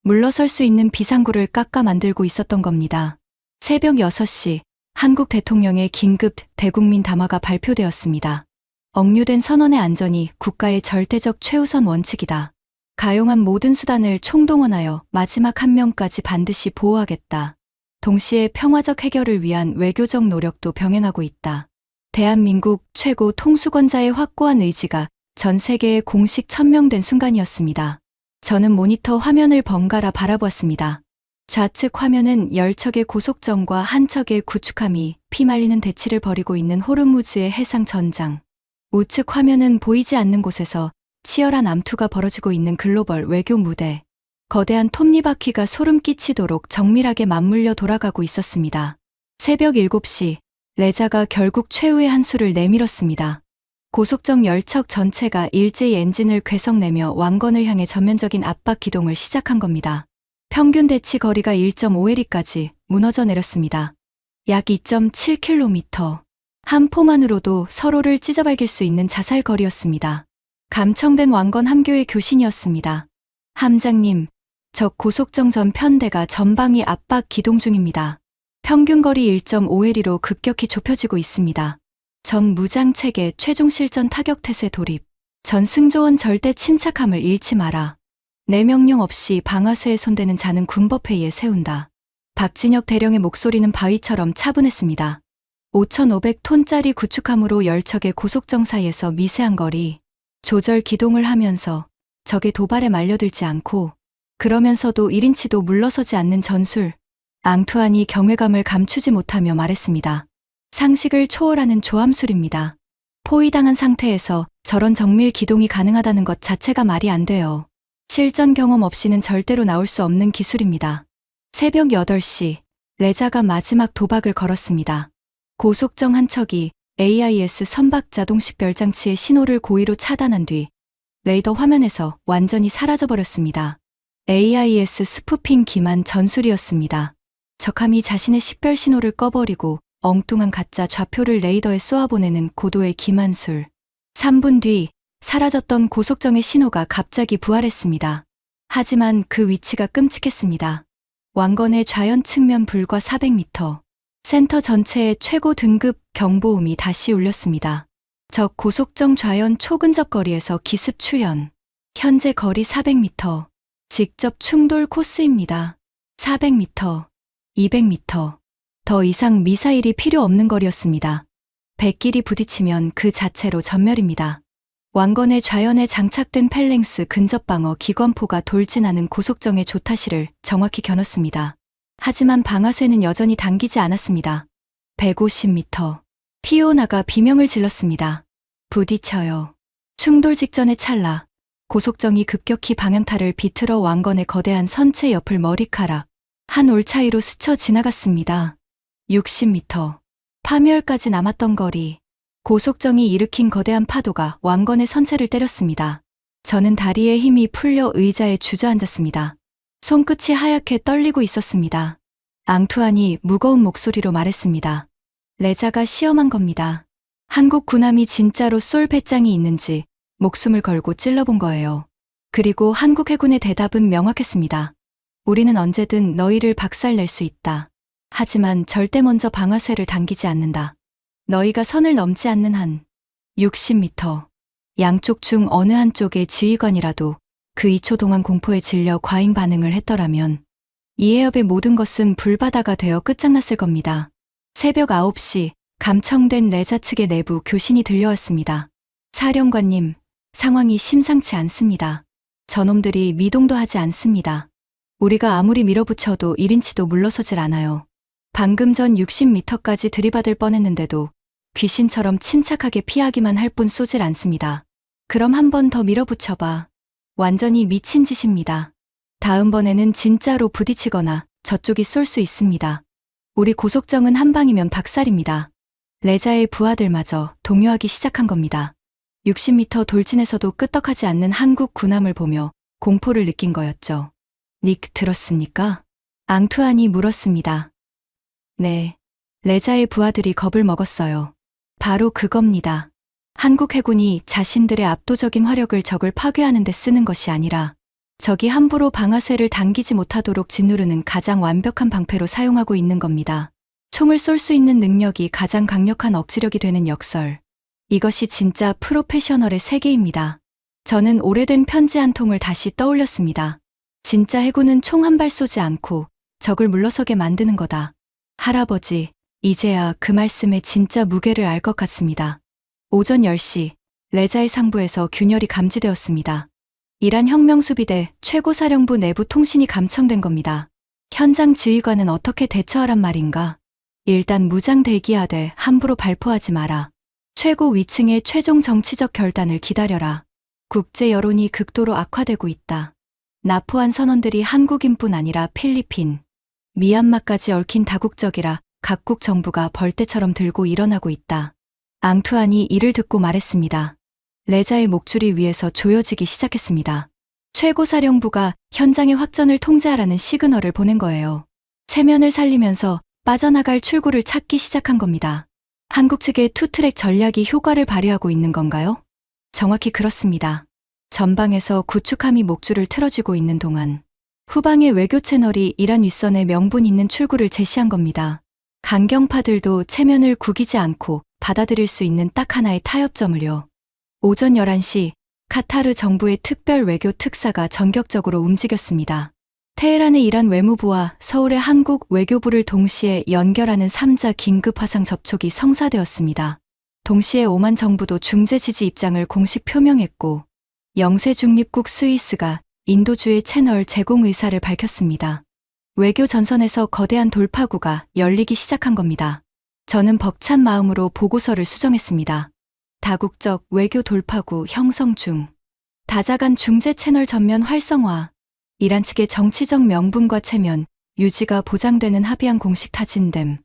물러설 수 있는 비상구를 깎아 만들고 있었던 겁니다. 새벽 6시 한국 대통령의 긴급 대국민 담화가 발표되었습니다. 억류된 선원의 안전이 국가의 절대적 최우선 원칙이다. 가용한 모든 수단을 총동원하여 마지막 한 명까지 반드시 보호하겠다. 동시에 평화적 해결을 위한 외교적 노력도 병행하고 있다. 대한민국 최고 통수권자의 확고한 의지가 전 세계에 공식 천명된 순간이었습니다. 저는 모니터 화면을 번갈아 바라보았습니다. 좌측 화면은 10척의 고속정과 한 척의 구축함이 피말리는 대치를 벌이고 있는 호르무즈의 해상 전장. 우측 화면은 보이지 않는 곳에서 치열한 암투가 벌어지고 있는 글로벌 외교 무대. 거대한 톱니바퀴가 소름 끼치도록 정밀하게 맞물려 돌아가고 있었습니다. 새벽 7시, 레자가 결국 최후의 한 수를 내밀었습니다. 고속정 10척 전체가 일제히 엔진을 괴성내며 왕건을 향해 전면적인 압박 기동을 시작한 겁니다. 평균 대치 거리가 1.5해리까지 무너져 내렸습니다. 약 2.7km. 한 포만으로도 서로를 찢어발길 수 있는 자살 거리였습니다. 감청된 왕건 함교의 교신이었습니다. 함장님, 적 고속정 전 편대가 전방위 압박 기동 중입니다. 평균 거리 1.5해리로 급격히 좁혀지고 있습니다. 전 무장체계 최종 실전 타격 태세 돌입. 전 승조원 절대 침착함을 잃지 마라. 내 명령 없이 방아쇠에 손대는 자는 군법회의에 세운다. 박진혁 대령의 목소리는 바위처럼 차분했습니다. 5,500톤짜리 구축함으로 10척의 고속정 사이에서 미세한 거리, 조절 기동을 하면서 적의 도발에 말려들지 않고 그러면서도 1인치도 물러서지 않는 전술. 앙투안이 경외감을 감추지 못하며 말했습니다. 상식을 초월하는 조함술입니다. 포위당한 상태에서 저런 정밀 기동이 가능하다는 것 자체가 말이 안 돼요. 실전 경험 없이는 절대로 나올 수 없는 기술입니다. 새벽 8시, 레자가 마지막 도박을 걸었습니다. 고속정 한 척이 AIS 선박 자동식 별장치의 신호를 고의로 차단한 뒤 레이더 화면에서 완전히 사라져버렸습니다. AIS 스푸핑 기만 전술이었습니다. 적함이 자신의 식별 신호를 꺼버리고 엉뚱한 가짜 좌표를 레이더에 쏘아보내는 고도의 기만술. 3분 뒤 사라졌던 고속정의 신호가 갑자기 부활했습니다. 하지만 그 위치가 끔찍했습니다. 왕건의 좌연 측면 불과 400m. 센터 전체에 최고 등급 경보음이 다시 울렸습니다. 적 고속정 좌연 초근접 거리에서 기습 출현. 현재 거리 400m. 직접 충돌 코스입니다. 400m, 200m. 더 이상 미사일이 필요 없는 거리였습니다. 백길이 부딪히면 그 자체로 전멸입니다. 왕건의 좌연에 장착된 펠랭스 근접 방어 기관포가 돌진하는 고속정의 조타시를 정확히 겨눴습니다. 하지만 방아쇠는 여전히 당기지 않았습니다. 150m. 피오나가 비명을 질렀습니다. 부딪혀요. 충돌 직전의 찰나, 고속정이 급격히 방향타를 비틀어 왕건의 거대한 선체 옆을 머리카락 한 올 차이로 스쳐 지나갔습니다. 60m. 파멸까지 남았던 거리. 고속정이 일으킨 거대한 파도가 왕건의 선체를 때렸습니다. 저는 다리에 힘이 풀려 의자에 주저앉았습니다. 손끝이 하얗게 떨리고 있었습니다. 앙투안이 무거운 목소리로 말했습니다. 레자가 시험한 겁니다. 한국 군함이 진짜로 쏠 배짱이 있는지 목숨을 걸고 찔러본 거예요. 그리고 한국 해군의 대답은 명확했습니다. 우리는 언제든 너희를 박살낼 수 있다. 하지만 절대 먼저 방아쇠를 당기지 않는다. 너희가 선을 넘지 않는 한 60m. 양쪽 중 어느 한쪽의 지휘관이라도 그 2초 동안 공포에 질려 과잉 반응을 했더라면 이 해협의 모든 것은 불바다가 되어 끝장났을 겁니다. 새벽 9시 감청된 레자 측의 내부 교신이 들려왔습니다. 사령관님, 상황이 심상치 않습니다. 저놈들이 미동도 하지 않습니다. 우리가 아무리 밀어붙여도 1인치도 물러서질 않아요. 방금 전 60m까지 들이받을 뻔했는데도 귀신처럼 침착하게 피하기만 할 뿐 쏘질 않습니다. 그럼 한 번 더 밀어붙여봐. 완전히 미친 짓입니다. 다음번에는 진짜로 부딪히거나 저쪽이 쏠 수 있습니다. 우리 고속정은 한 방이면 박살입니다. 레자의 부하들마저 동요하기 시작한 겁니다. 60m 돌진에서도 끄떡하지 않는 한국 군함을 보며 공포를 느낀 거였죠. 닉 들었습니까? 앙투안이 물었습니다. 네. 레자의 부하들이 겁을 먹었어요. 바로 그겁니다. 한국 해군이 자신들의 압도적인 화력을 적을 파괴하는 데 쓰는 것이 아니라 적이 함부로 방아쇠를 당기지 못하도록 짓누르는 가장 완벽한 방패로 사용하고 있는 겁니다. 총을 쏠 수 있는 능력이 가장 강력한 억지력이 되는 역설. 이것이 진짜 프로페셔널의 세계입니다. 저는 오래된 편지 한 통을 다시 떠올렸습니다. 진짜 해군은 총 한 발 쏘지 않고 적을 물러서게 만드는 거다. 할아버지, 이제야 그 말씀의 진짜 무게를 알 것 같습니다. 오전 10시, 레자의 상부에서 균열이 감지되었습니다. 이란 혁명수비대 최고사령부 내부 통신이 감청된 겁니다. 현장 지휘관은 어떻게 대처하란 말인가? 일단 무장 대기하되 함부로 발포하지 마라. 최고 위층의 최종 정치적 결단을 기다려라. 국제 여론이 극도로 악화되고 있다. 나포한 선원들이 한국인뿐 아니라 필리핀, 미얀마까지 얽힌 다국적이라 각국 정부가 벌떼처럼 들고 일어나고 있다. 앙투안이 이를 듣고 말했습니다. 레자의 목줄이 위에서 조여지기 시작했습니다. 최고사령부가 현장의 확전을 통제하라는 시그널을 보낸 거예요. 체면을 살리면서 빠져나갈 출구를 찾기 시작한 겁니다. 한국 측의 투트랙 전략이 효과를 발휘하고 있는 건가요? 정확히 그렇습니다. 전방에서 구축함이 목줄을 틀어쥐고 있는 동안 후방의 외교 채널이 이란 윗선에 명분 있는 출구를 제시한 겁니다. 강경파들도 체면을 구기지 않고 받아들일 수 있는 딱 하나의 타협점을요. 오전 11시 카타르 정부의 특별 외교 특사가 전격적으로 움직였습니다. 테헤란의 이란 외무부와 서울의 한국 외교부를 동시에 연결하는 3자 긴급 화상 접촉이 성사되었습니다. 동시에 오만 정부도 중재 지지 입장을 공식 표명했고 영세 중립국 스위스가 인도주의 채널 제공 의사를 밝혔습니다. 외교 전선에서 거대한 돌파구가 열리기 시작한 겁니다. 저는 벅찬 마음으로 보고서를 수정했습니다. 다국적 외교 돌파구 형성 중. 다자간 중재 채널 전면 활성화. 이란 측의 정치적 명분과 체면, 유지가 보장되는 합의안 공식 타진됨.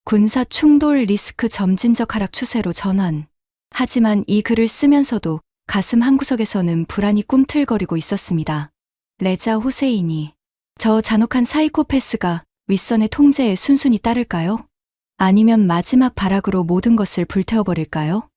군사 충돌 리스크 점진적 하락 추세로 전환. 하지만 이 글을 쓰면서도 가슴 한구석에서는 불안이 꿈틀거리고 있었습니다. 레자 호세이니. 저 잔혹한 사이코패스가 윗선의 통제에 순순히 따를까요? 아니면 마지막 발악으로 모든 것을 불태워버릴까요?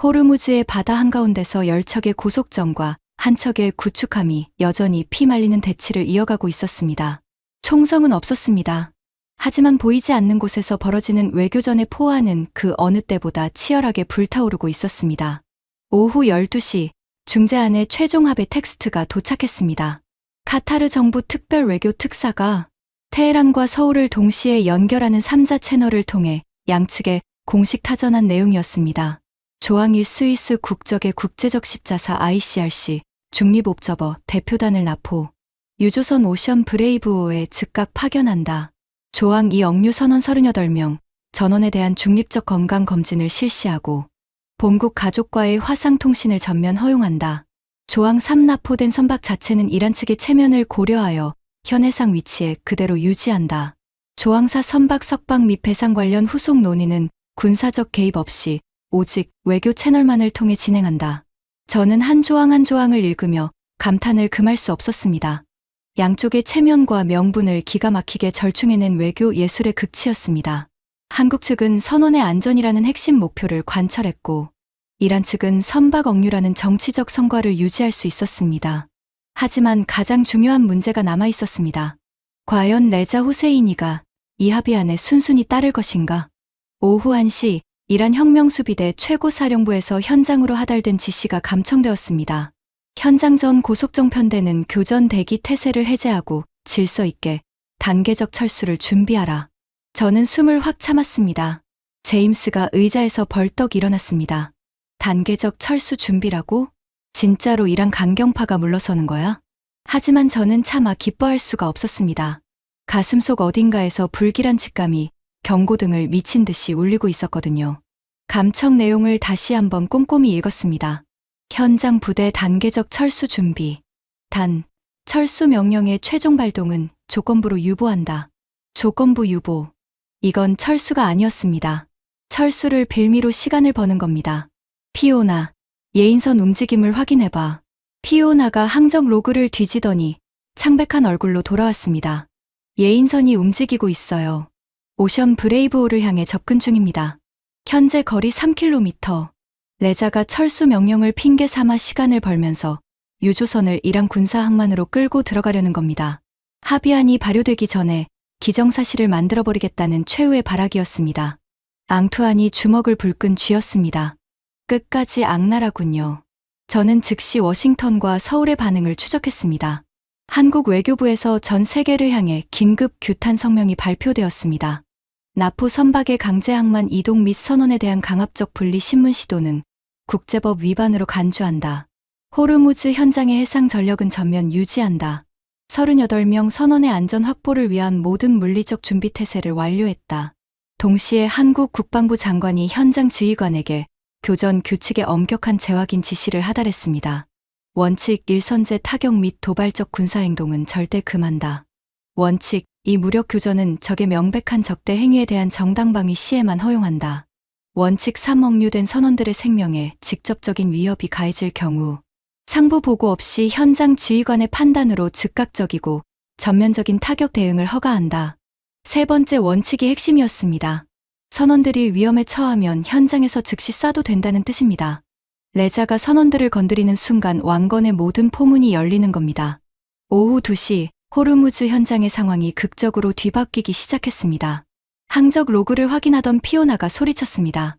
호르무즈의 바다 한가운데서 10척의 고속정과 한 척의 구축함이 여전히 피 말리는 대치를 이어가고 있었습니다. 총성은 없었습니다. 하지만 보이지 않는 곳에서 벌어지는 외교전의 포화는 그 어느 때보다 치열하게 불타오르고 있었습니다. 오후 12시 중재안의 최종 합의 텍스트가 도착했습니다. 카타르 정부 특별 외교 특사가 테헤란과 서울을 동시에 연결하는 3자 채널을 통해 양측에 공식 타전한 내용이었습니다. 조항 1 스위스 국적의 국제적 십자사 ICRC 중립옵저버 대표단을 납포. 유조선 오션 브레이브호에 즉각 파견한다. 조항 2 억류 선원 38명, 전원에 대한 중립적 건강 검진을 실시하고 본국 가족과의 화상통신을 전면 허용한다. 조항 3 납포된 선박 자체는 이란 측의 체면을 고려하여 현 해상 위치에 그대로 유지한다. 조항 4 선박 석방 및 배상 관련 후속 논의는 군사적 개입 없이 오직 외교 채널만을 통해 진행한다. 저는 한 조항 한 조항을 읽으며 감탄을 금할 수 없었습니다. 양쪽의 체면과 명분을 기가 막히게 절충해낸 외교 예술의 극치였습니다. 한국 측은 선원의 안전이라는 핵심 목표를 관철했고 이란 측은 선박 억류라는 정치적 성과를 유지할 수 있었습니다. 하지만 가장 중요한 문제가 남아 있었습니다. 과연 레자 후세이니가 이 합의안에 순순히 따를 것인가? 오후 1시 이란 혁명수비대 최고사령부에서 현장으로 하달된 지시가 감청되었습니다. 현장 전 고속정 편대는 교전 대기 태세를 해제하고 질서 있게 단계적 철수를 준비하라. 저는 숨을 확 참았습니다. 제임스가 의자에서 벌떡 일어났습니다. 단계적 철수 준비라고? 진짜로 이란 강경파가 물러서는 거야? 하지만 저는 차마 기뻐할 수가 없었습니다. 가슴속 어딘가에서 불길한 직감이 경고등을 미친 듯이 울리고 있었거든요. 감청 내용을 다시 한번 꼼꼼히 읽었습니다. 현장 부대 단계적 철수 준비. 단, 철수 명령의 최종 발동은 조건부로 유보한다. 조건부 유보. 이건 철수가 아니었습니다. 철수를 빌미로 시간을 버는 겁니다. 피오나, 예인선 움직임을 확인해봐. 피오나가 항적 로그를 뒤지더니 창백한 얼굴로 돌아왔습니다. 예인선이 움직이고 있어요. 오션 브레이브호를 향해 접근 중입니다. 현재 거리 3km. 레자가 철수 명령을 핑계 삼아 시간을 벌면서 유조선을 이란 군사 항만으로 끌고 들어가려는 겁니다. 합의안이 발효되기 전에 기정사실을 만들어버리겠다는 최후의 발악이었습니다. 앙투안이 주먹을 불끈 쥐었습니다. 끝까지 악랄하군요. 저는 즉시 워싱턴과 서울의 반응을 추적했습니다. 한국 외교부에서 전 세계를 향해 긴급 규탄 성명이 발표되었습니다. 나포 선박의 강제 항만 이동 및 선원에 대한 강압적 분리 신문 시도는 국제법 위반으로 간주한다. 호르무즈 현장의 해상 전력은 전면 유지한다. 38명 선원의 안전 확보를 위한 모든 물리적 준비 태세를 완료했다. 동시에 한국 국방부 장관이 현장 지휘관에게 교전 규칙의 엄격한 재확인 지시를 하달했습니다. 원칙 1 선제 타격 및 도발적 군사행동은 절대 금한다. 원칙 2 무력 교전은 적의 명백한 적대 행위에 대한 정당방위 시에만 허용한다. 원칙 3 억류된 선원들의 생명에 직접적인 위협이 가해질 경우 상부 보고 없이 현장 지휘관의 판단으로 즉각적이고 전면적인 타격 대응을 허가한다. 세 번째 원칙이 핵심이었습니다. 선원들이 위험에 처하면 현장에서 즉시 쏴도 된다는 뜻입니다. 레자가 선원들을 건드리는 순간 왕건의 모든 포문이 열리는 겁니다. 오후 2시 호르무즈 현장의 상황이 극적으로 뒤바뀌기 시작했습니다. 항적 로그를 확인하던 피오나가 소리쳤습니다.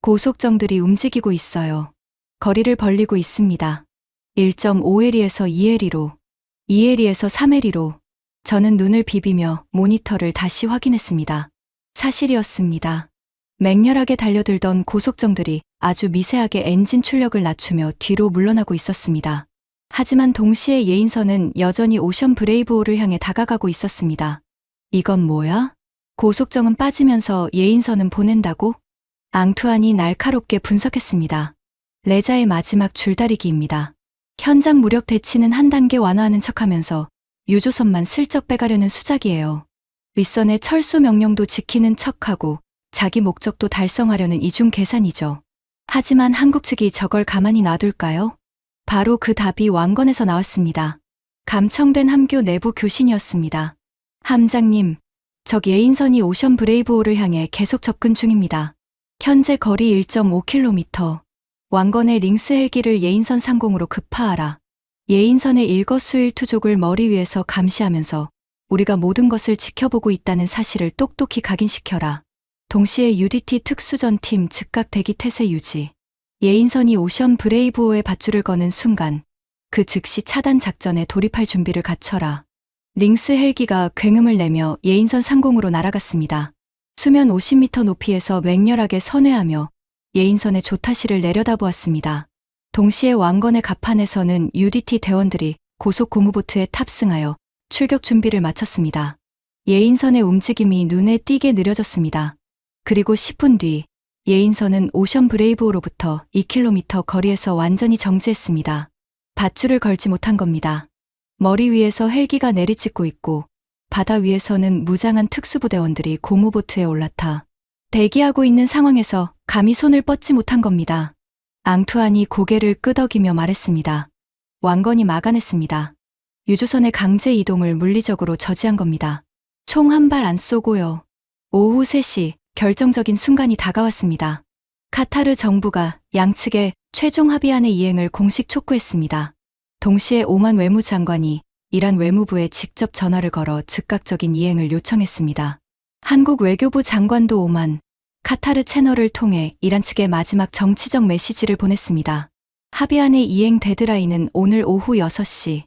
고속정들이 움직이고 있어요. 거리를 벌리고 있습니다. 1.5에리에서 2에리로, 2에리에서 3에리로. 저는 눈을 비비며 모니터를 다시 확인했습니다. 사실이었습니다. 맹렬하게 달려들던 고속정들이 아주 미세하게 엔진 출력을 낮추며 뒤로 물러나고 있었습니다. 하지만 동시에 예인선은 여전히 오션 브레이브호를 향해 다가가고 있었습니다. 이건 뭐야? 고속정은 빠지면서 예인선은 보낸다고? 앙투안이 날카롭게 분석했습니다. 레자의 마지막 줄다리기입니다. 현장 무력 대치는 한 단계 완화하는 척하면서 유조선만 슬쩍 빼가려는 수작이에요. 윗선의 철수 명령도 지키는 척하고 자기 목적도 달성하려는 이중 계산이죠. 하지만 한국 측이 저걸 가만히 놔둘까요? 바로 그 답이 왕건에서 나왔습니다. 감청된 함교 내부 교신이었습니다. 함장님, 적 예인선이 오션 브레이브호를 향해 계속 접근 중입니다. 현재 거리 1.5km. 왕건의 링스 헬기를 예인선 상공으로 급파하라. 예인선의 일거수일투족을 머리 위에서 감시하면서 우리가 모든 것을 지켜보고 있다는 사실을 똑똑히 각인시켜라. 동시에 UDT 특수전팀 즉각 대기 태세 유지. 예인선이 오션 브레이브호의 밧줄을 거는 순간 그 즉시 차단 작전에 돌입할 준비를 갖춰라. 링스 헬기가 굉음을 내며 예인선 상공으로 날아갔습니다. 수면 50m 높이에서 맹렬하게 선회하며 예인선의 조타시를 내려다보았습니다. 동시에 왕건의 갑판에서는 UDT 대원들이 고속 고무보트에 탑승하여 출격 준비를 마쳤습니다. 예인선의 움직임이 눈에 띄게 느려졌습니다. 그리고 10분 뒤 예인선은 오션 브레이브호로부터 2km 거리에서 완전히 정지했습니다. 밧줄을 걸지 못한 겁니다. 머리 위에서 헬기가 내리찍고 있고 바다 위에서는 무장한 특수부대원들이 고무보트에 올라타 대기하고 있는 상황에서 감히 손을 뻗지 못한 겁니다. 앙투안이 고개를 끄덕이며 말했습니다. 왕건이 막아냈습니다. 유조선의 강제 이동을 물리적으로 저지한 겁니다. 총 한 발 안 쏘고요. 오후 3시 결정적인 순간이 다가왔습니다. 카타르 정부가 양측의 최종 합의안의 이행을 공식 촉구했습니다. 동시에 오만 외무장관이 이란 외무부에 직접 전화를 걸어 즉각적인 이행을 요청했습니다. 한국 외교부 장관도 오만, 카타르 채널을 통해 이란 측에 마지막 정치적 메시지를 보냈습니다. 합의안의 이행 데드라인은 오늘 오후 6시.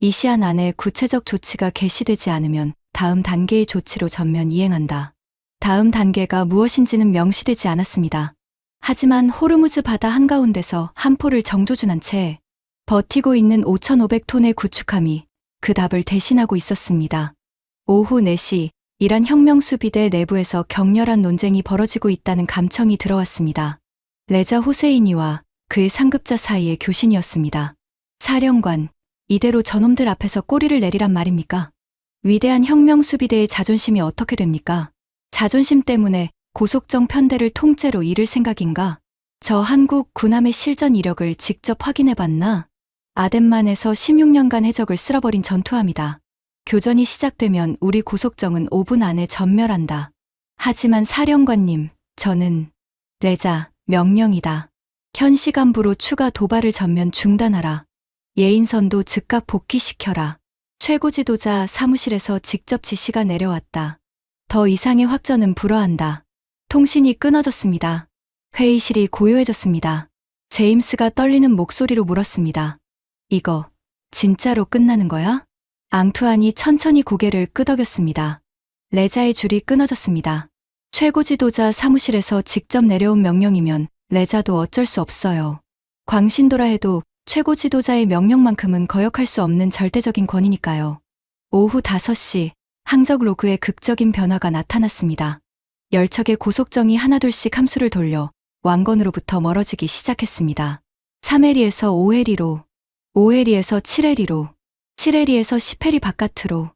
이 시한 안에 구체적 조치가 개시되지 않으면 다음 단계의 조치로 전면 이행한다. 다음 단계가 무엇인지는 명시되지 않았습니다. 하지만 호르무즈 바다 한가운데서 함포를 정조준한 채 버티고 있는 5,500톤의 구축함이 그 답을 대신하고 있었습니다. 오후 4시 이란 혁명수비대 내부에서 격렬한 논쟁이 벌어지고 있다는 감청이 들어왔습니다. 레자 호세이니와 그의 상급자 사이의 교신이었습니다. 사령관, 이대로 저놈들 앞에서 꼬리를 내리란 말입니까? 위대한 혁명수비대의 자존심이 어떻게 됩니까? 자존심 때문에 고속정 편대를 통째로 잃을 생각인가? 저 한국 군함의 실전 이력을 직접 확인해봤나? 아덴만에서 16년간 해적을 쓸어버린 전투함이다. 교전이 시작되면 우리 고속정은 5분 안에 전멸한다. 하지만 사령관님, 저는 레자, 명령이다. 현시간부로 추가 도발을 전면 중단하라. 예인선도 즉각 복귀시켜라. 최고 지도자 사무실에서 직접 지시가 내려왔다. 더 이상의 확전은 불허한다. 통신이 끊어졌습니다. 회의실이 고요해졌습니다. 제임스가 떨리는 목소리로 물었습니다. 이거 진짜로 끝나는 거야? 앙투안이 천천히 고개를 끄덕였습니다. 레자의 줄이 끊어졌습니다. 최고 지도자 사무실에서 직접 내려온 명령이면 레자도 어쩔 수 없어요. 광신도라 해도 최고 지도자의 명령만큼은 거역할 수 없는 절대적인 권위니까요. 오후 5시 항적 로그에 극적인 변화가 나타났습니다. 열척의 고속정이 하나둘씩 함수를 돌려 왕건으로부터 멀어지기 시작했습니다. 3해리에서 5해리로, 5해리에서 7해리로, 7해리에서 10해리 바깥으로.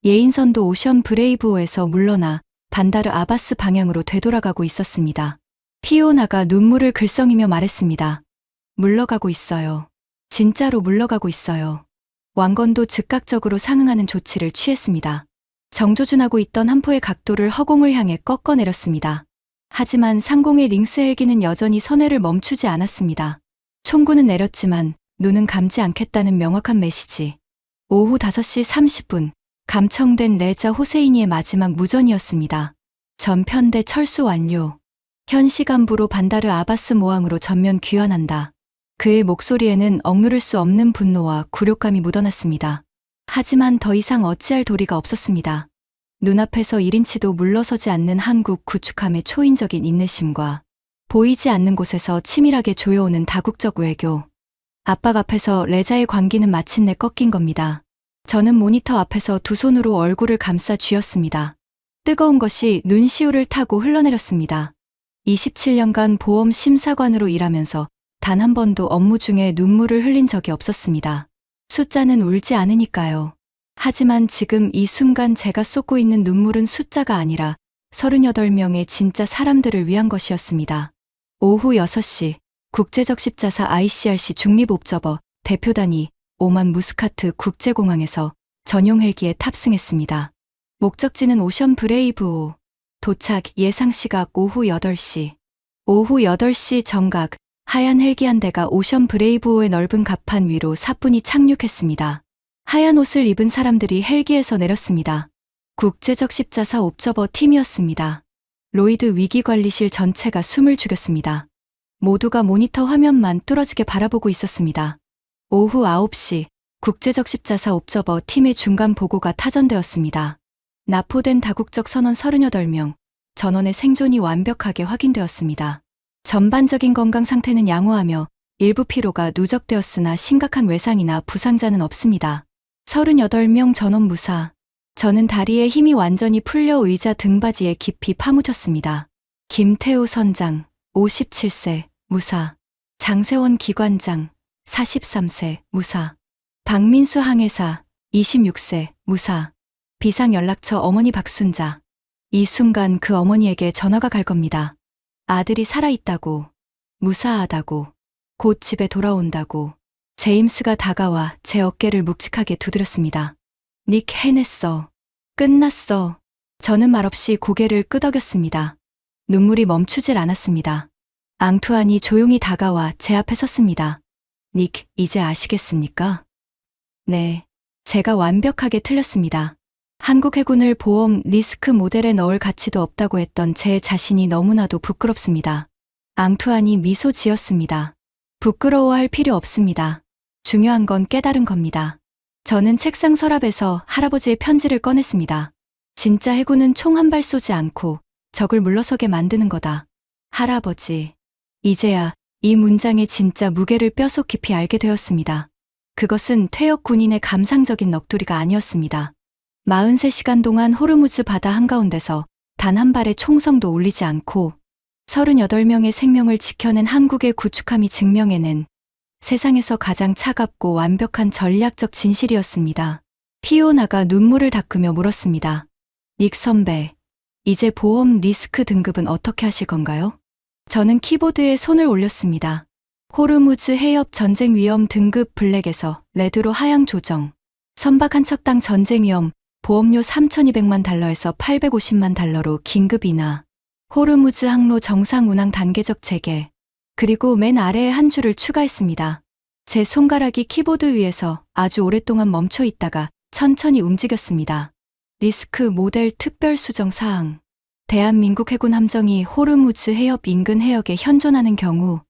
예인선도 오션 브레이브호에서 물러나 반다르 아바스 방향으로 되돌아가고 있었습니다. 피오나가 눈물을 글썽이며 말했습니다. 물러가고 있어요. 진짜로 물러가고 있어요. 왕건도 즉각적으로 상응하는 조치를 취했습니다. 정조준하고 있던 함포의 각도를 허공을 향해 꺾어내렸습니다. 하지만 상공의 링스 헬기는 여전히 선회를 멈추지 않았습니다. 총구는 내렸지만 눈은 감지 않겠다는 명확한 메시지. 오후 5시 30분 감청된 레자 호세이니의 마지막 무전이었습니다. 전편대 철수 완료. 현시간부로 반다르 아바스 모항으로 전면 귀환한다. 그의 목소리에는 억누를 수 없는 분노와 굴욕감이 묻어났습니다. 하지만 더 이상 어찌할 도리가 없었습니다. 눈앞에서 1인치도 물러서지 않는 한국 구축함의 초인적인 인내심과 보이지 않는 곳에서 치밀하게 조여오는 다국적 외교. 압박 앞에서 레자의 광기는 마침내 꺾인 겁니다. 저는 모니터 앞에서 두 손으로 얼굴을 감싸 쥐었습니다. 뜨거운 것이 눈시울을 타고 흘러내렸습니다. 27년간 보험 심사관으로 일하면서 단 한 번도 업무 중에 눈물을 흘린 적이 없었습니다. 숫자는 울지 않으니까요. 하지만 지금 이 순간 제가 쏟고 있는 눈물은 숫자가 아니라 38명의 진짜 사람들을 위한 것이었습니다. 오후 6시 국제적 십자사 ICRC 중립옵저버 대표단이 오만 무스카트 국제공항에서 전용 헬기에 탑승했습니다. 목적지는 오션 브레이브호. 도착 예상 시각 오후 8시. 오후 8시 정각 하얀 헬기 한 대가 오션 브레이브호의 넓은 갑판 위로 사뿐히 착륙했습니다. 하얀 옷을 입은 사람들이 헬기에서 내렸습니다. 국제적 십자사 옵저버 팀이었습니다. 로이드 위기관리실 전체가 숨을 죽였습니다. 모두가 모니터 화면만 뚫어지게 바라보고 있었습니다. 오후 9시 국제적 십자사 옵저버 팀의 중간 보고가 타전되었습니다. 납포된 다국적 선원 38명, 전원의 생존이 완벽하게 확인되었습니다. 전반적인 건강 상태는 양호하며 일부 피로가 누적되었으나 심각한 외상이나 부상자는 없습니다. 38명 전원 무사. 저는 다리에 힘이 완전히 풀려 의자 등받이에 깊이 파묻혔습니다. 김태우 선장, 57세, 무사. 장세원 기관장, 43세, 무사. 박민수 항해사, 26세, 무사. 비상연락처 어머니 박순자. 이 순간 그 어머니에게 전화가 갈 겁니다. 아들이 살아있다고, 무사하다고, 곧 집에 돌아온다고. 제임스가 다가와 제 어깨를 묵직하게 두드렸습니다. 닉 해냈어. 끝났어. 저는 말없이 고개를 끄덕였습니다. 눈물이 멈추질 않았습니다. 앙투안이 조용히 다가와 제 앞에 섰습니다. 닉, 이제 아시겠습니까? 네. 제가 완벽하게 틀렸습니다. 한국 해군을 보험 리스크 모델에 넣을 가치도 없다고 했던 제 자신이 너무나도 부끄럽습니다. 앙투안이 미소 지었습니다. 부끄러워할 필요 없습니다. 중요한 건 깨달은 겁니다. 저는 책상 서랍에서 할아버지의 편지를 꺼냈습니다. 진짜 해군은 총 한 발 쏘지 않고 적을 물러서게 만드는 거다. 할아버지. 이제야 이 문장의 진짜 무게를 뼈속 깊이 알게 되었습니다. 그것은 퇴역 군인의 감상적인 넋두리가 아니었습니다. 43시간 동안 호르무즈 바다 한가운데서 단 한 발의 총성도 울리지 않고 38명의 생명을 지켜낸 한국의 구축함이 증명해낸 세상에서 가장 차갑고 완벽한 전략적 진실이었습니다. 피오나가 눈물을 닦으며 물었습니다. 닉 선배, 이제 보험 리스크 등급은 어떻게 하실 건가요? 저는 키보드에 손을 올렸습니다. 호르무즈 해협 전쟁 위험 등급 블랙에서 레드로 하향 조정. 선박 한 척당 전쟁 위험 보험료 3,200만 달러에서 850만 달러로 긴급 인하. 호르무즈 항로 정상 운항 단계적 재개. 그리고 맨 아래에 한 줄을 추가했습니다. 제 손가락이 키보드 위에서 아주 오랫동안 멈춰 있다가 천천히 움직였습니다. 리스크 모델 특별 수정 사항. 대한민국 해군 함정이 호르무즈 해협 인근 해역에 현존하는 경우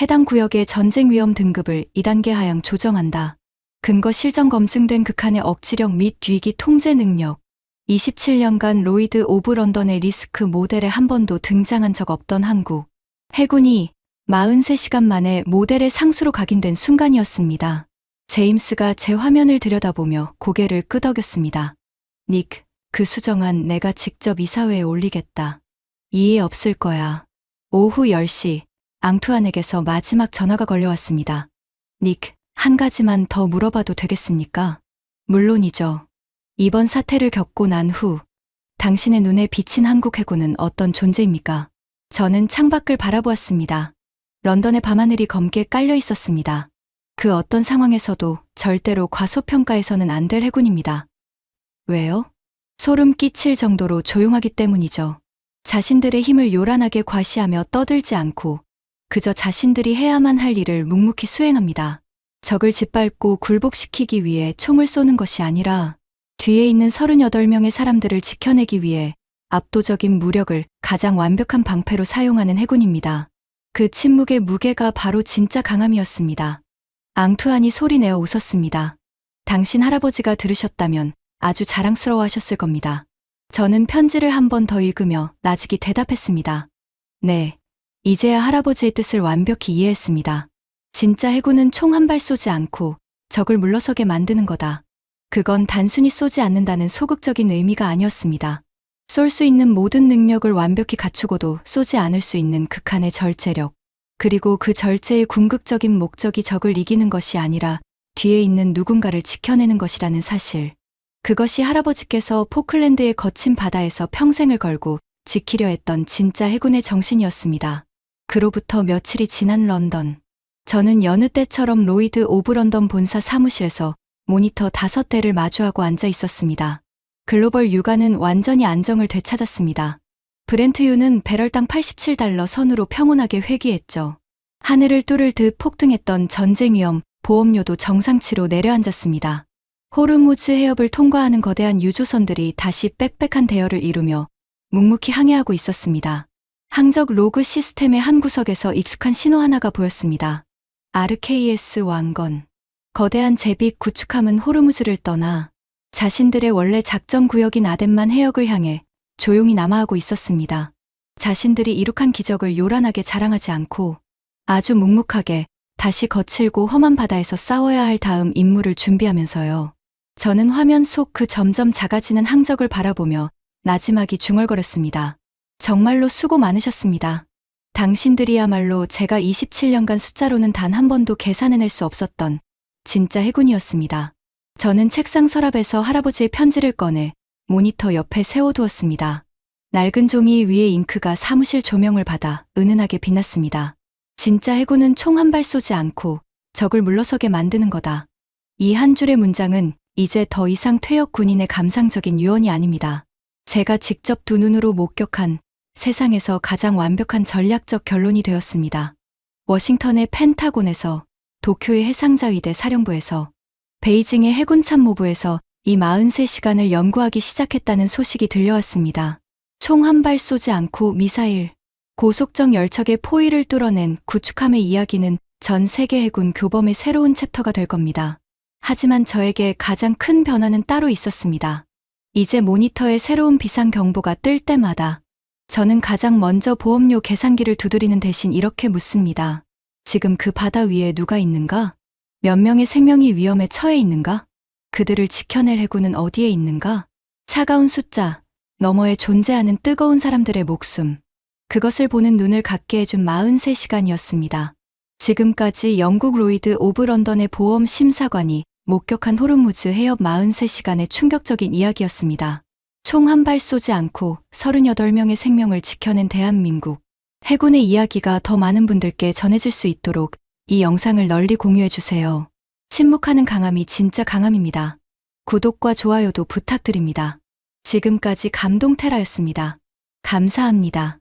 해당 구역의 전쟁 위험 등급을 2단계 하향 조정한다. 근거 실정 검증된 극한의 억지력 및 위기 통제 능력. 27년간 로이드 오브 런던의 리스크 모델에 한 번도 등장한 적 없던 한국 해군이 43시간 만에 모델의 상수로 각인된 순간이었습니다. 제임스가 제 화면을 들여다보며 고개를 끄덕였습니다. 닉, 그 수정안 내가 직접 이사회에 올리겠다. 이해 없을 거야. 오후 10시 앙투안에게서 마지막 전화가 걸려왔습니다. 닉, 한 가지만 더 물어봐도 되겠습니까? 물론이죠. 이번 사태를 겪고 난 후 당신의 눈에 비친 한국 해군은 어떤 존재입니까? 저는 창밖을 바라보았습니다. 런던의 밤하늘이 검게 깔려 있었습니다. 그 어떤 상황에서도 절대로 과소평가해서는 안 될 해군입니다. 왜요? 소름 끼칠 정도로 조용하기 때문이죠. 자신들의 힘을 요란하게 과시하며 떠들지 않고 그저 자신들이 해야만 할 일을 묵묵히 수행합니다. 적을 짓밟고 굴복시키기 위해 총을 쏘는 것이 아니라 뒤에 있는 38명의 사람들을 지켜내기 위해 압도적인 무력을 가장 완벽한 방패로 사용하는 해군입니다. 그 침묵의 무게가 바로 진짜 강함이었습니다. 앙투안이 소리내어 웃었습니다. 당신 할아버지가 들으셨다면 아주 자랑스러워하셨을 겁니다. 저는 편지를 한 번 더 읽으며 나직이 대답했습니다. 네, 이제야 할아버지의 뜻을 완벽히 이해했습니다. 진짜 해군은 총 한 발 쏘지 않고 적을 물러서게 만드는 거다. 그건 단순히 쏘지 않는다는 소극적인 의미가 아니었습니다. 쏠 수 있는 모든 능력을 완벽히 갖추고도 쏘지 않을 수 있는 극한의 절제력. 그리고 그 절제의 궁극적인 목적이 적을 이기는 것이 아니라 뒤에 있는 누군가를 지켜내는 것이라는 사실. 그것이 할아버지께서 포클랜드의 거친 바다에서 평생을 걸고 지키려 했던 진짜 해군의 정신이었습니다. 그로부터 며칠이 지난 런던. 저는 여느 때처럼 로이드 오브 런던 본사 사무실에서 모니터 5대를 마주하고 앉아 있었습니다. 글로벌 유가는 완전히 안정을 되찾았습니다. 브렌트유는 배럴당 $87 선으로 평온하게 회귀했죠. 하늘을 뚫을 듯 폭등했던 전쟁 위험, 보험료도 정상치로 내려앉았습니다. 호르무즈 해협을 통과하는 거대한 유조선들이 다시 빽빽한 대열을 이루며 묵묵히 항해하고 있었습니다. 항적 로그 시스템의 한 구석에서 익숙한 신호 하나가 보였습니다. RKS 왕건. 거대한 제빅 구축함은 호르무즈를 떠나 자신들의 원래 작전 구역인 아덴만 해역을 향해 조용히 남하하고 있었습니다. 자신들이 이룩한 기적을 요란하게 자랑하지 않고 아주 묵묵하게 다시 거칠고 험한 바다에서 싸워야 할 다음 임무를 준비하면서요. 저는 화면 속 그 점점 작아지는 항적을 바라보며 나지막이 중얼거렸습니다. 정말로 수고 많으셨습니다. 당신들이야말로 제가 27년간 숫자로는 단 한 번도 계산해낼 수 없었던 진짜 해군이었습니다. 저는 책상 서랍에서 할아버지의 편지를 꺼내 모니터 옆에 세워두었습니다. 낡은 종이 위에 잉크가 사무실 조명을 받아 은은하게 빛났습니다. 진짜 해군은 총 한 발 쏘지 않고 적을 물러서게 만드는 거다. 이 한 줄의 문장은 이제 더 이상 퇴역 군인의 감상적인 유언이 아닙니다. 제가 직접 두 눈으로 목격한 세상에서 가장 완벽한 전략적 결론이 되었습니다. 워싱턴의 펜타곤에서, 도쿄의 해상자위대 사령부에서, 베이징의 해군 참모부에서 이 43시간을 연구하기 시작했다는 소식이 들려왔습니다. 총 한 발 쏘지 않고 미사일, 고속정 열척의 포위를 뚫어낸 구축함의 이야기는 전 세계 해군 교범의 새로운 챕터가 될 겁니다. 하지만 저에게 가장 큰 변화는 따로 있었습니다. 이제 모니터에 새로운 비상 경보가 뜰 때마다 저는 가장 먼저 보험료 계산기를 두드리는 대신 이렇게 묻습니다. 지금 그 바다 위에 누가 있는가? 몇 명의 생명이 위험에 처해 있는가? 그들을 지켜낼 해군은 어디에 있는가? 차가운 숫자, 너머에 존재하는 뜨거운 사람들의 목숨. 그것을 보는 눈을 갖게 해준 43시간이었습니다. 지금까지 영국 로이드 오브 런던의 보험 심사관이 목격한 호르무즈 해협 43시간의 충격적인 이야기였습니다. 총 한 발 쏘지 않고 38명의 생명을 지켜낸 대한민국. 해군의 이야기가 더 많은 분들께 전해질 수 있도록 이 영상을 널리 공유해주세요. 침묵하는 강함이 진짜 강함입니다. 구독과 좋아요도 부탁드립니다. 지금까지 감동테라였습니다. 감사합니다.